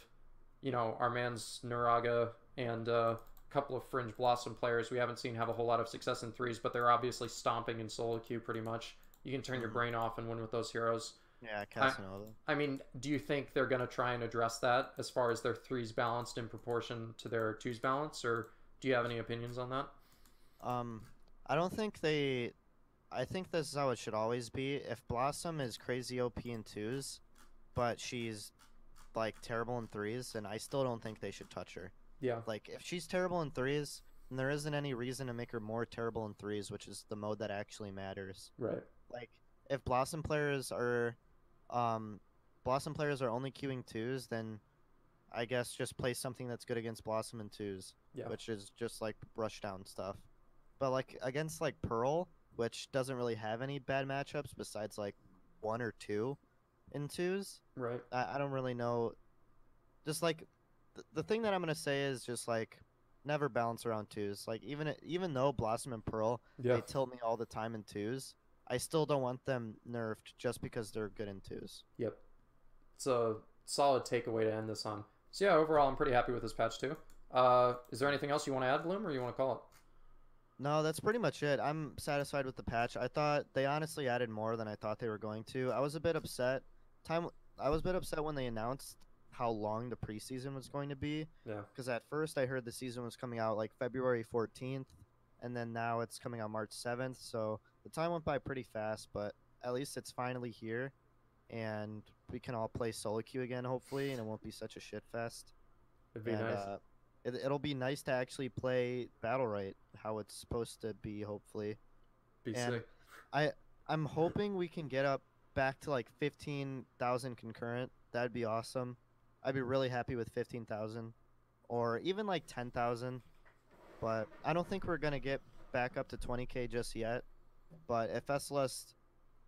you know, our man's Nuraga and a couple of fringe Blossom players we haven't seen have a whole lot of success in threes, but they're obviously stomping in solo queue pretty much. You can turn your brain off and win with those heroes. Yeah, Casanova. I mean, do you think they're going to try and address that as far as their threes balanced in proportion to their twos balance, or do you have any opinions on that? I don't think they... I think this is how it should always be. If Blossom is crazy OP in twos, but she's like terrible in threes, then I still don't think they should touch her. Yeah. Like, if she's terrible in threes, then there isn't any reason to make her more terrible in threes, which is the mode that actually matters. Right. Like, if Blossom players are only queuing twos, then I guess just play something that's good against Blossom in twos, which is just like rush down stuff. But like against like Pearl, which doesn't really have any bad matchups besides like 1 or 2 in twos. Right. I don't really know. Just like the thing that I'm gonna say is just like never balance around twos. Like even though Blossom and Pearl they tilt me all the time in twos, I still don't want them nerfed just because they're good in twos. Yep. It's a solid takeaway to end this on. So yeah, overall I'm pretty happy with this patch too. Is there anything else you want to add, Bloom, or you want to call it? No, that's pretty much it. I'm satisfied with the patch. I thought they honestly added more than I thought they were going to. I was a bit upset. I was a bit upset when they announced how long the preseason was going to be. Yeah. Because at first I heard the season was coming out like February 14th, and then now it's coming out March 7th. So the time went by pretty fast, but at least it's finally here, and we can all play solo queue again, hopefully, and it won't be such a shit fest. It'd be nice. It'll be nice to actually play Battlerite how it's supposed to be, hopefully. Be sick. I'm hoping we can get up back to like 15,000 concurrent. That'd be awesome. I'd be really happy with 15,000 or even like 10,000. But I don't think we're going to get back up to 20k just yet. But if SLS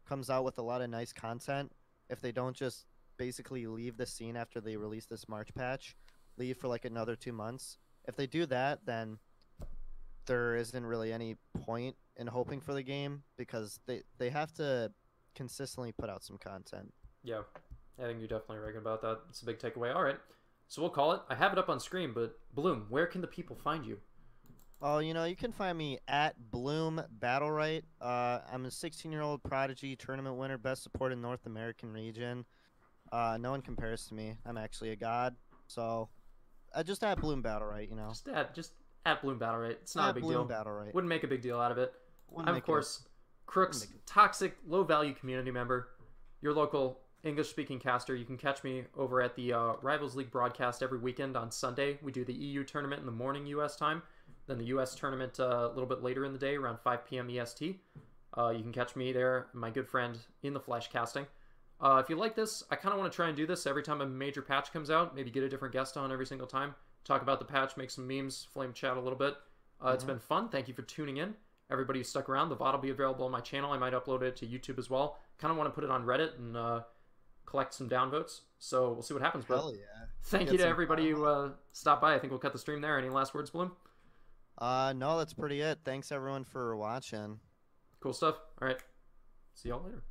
comes out with a lot of nice content, if they don't just basically leave the scene after they release this March patch, leave for like another 2 months. If they do that, then there isn't really any point in hoping for the game because they have to consistently put out some content. Yeah, I think you're definitely right about that. It's a big takeaway. All right, so we'll call it. I have it up on screen, but Bloom, where can the people find you? Oh, you know, you can find me at Bloom Battlerite. I'm a 16-year-old prodigy, tournament winner, best support in North American region. No one compares to me. I'm actually a god. So, I just add Bloom Battlerite, you know. Just add Bloom Battlerite. It's not a big deal. Battlerite. Wouldn't make a big deal out of it. I'm, of course, Crooks, Wouldn't make toxic, low-value community member, your local English-speaking caster. You can catch me over at the Rivals League broadcast every weekend on Sunday. We do the EU tournament in the morning U.S. time, then the U.S. tournament a little bit later in the day, around 5 p.m. EST. You can catch me there, my good friend in the Flesh casting. If you like this, I kind of want to try and do this every time a major patch comes out. Maybe get a different guest on every single time. Talk about the patch, make some memes, flame chat a little bit. It's been fun. Thank you for tuning in. Everybody who stuck around. The VOD will be available on my channel. I might upload it to YouTube as well. Kind of want to put it on Reddit and collect some downvotes. So we'll see what happens, bro. Hell yeah. Thank you to everybody who stopped by. I think we'll cut the stream there. Any last words, Bloom? No, that's pretty it. Thanks everyone for watching. Cool stuff. All right. See y'all later.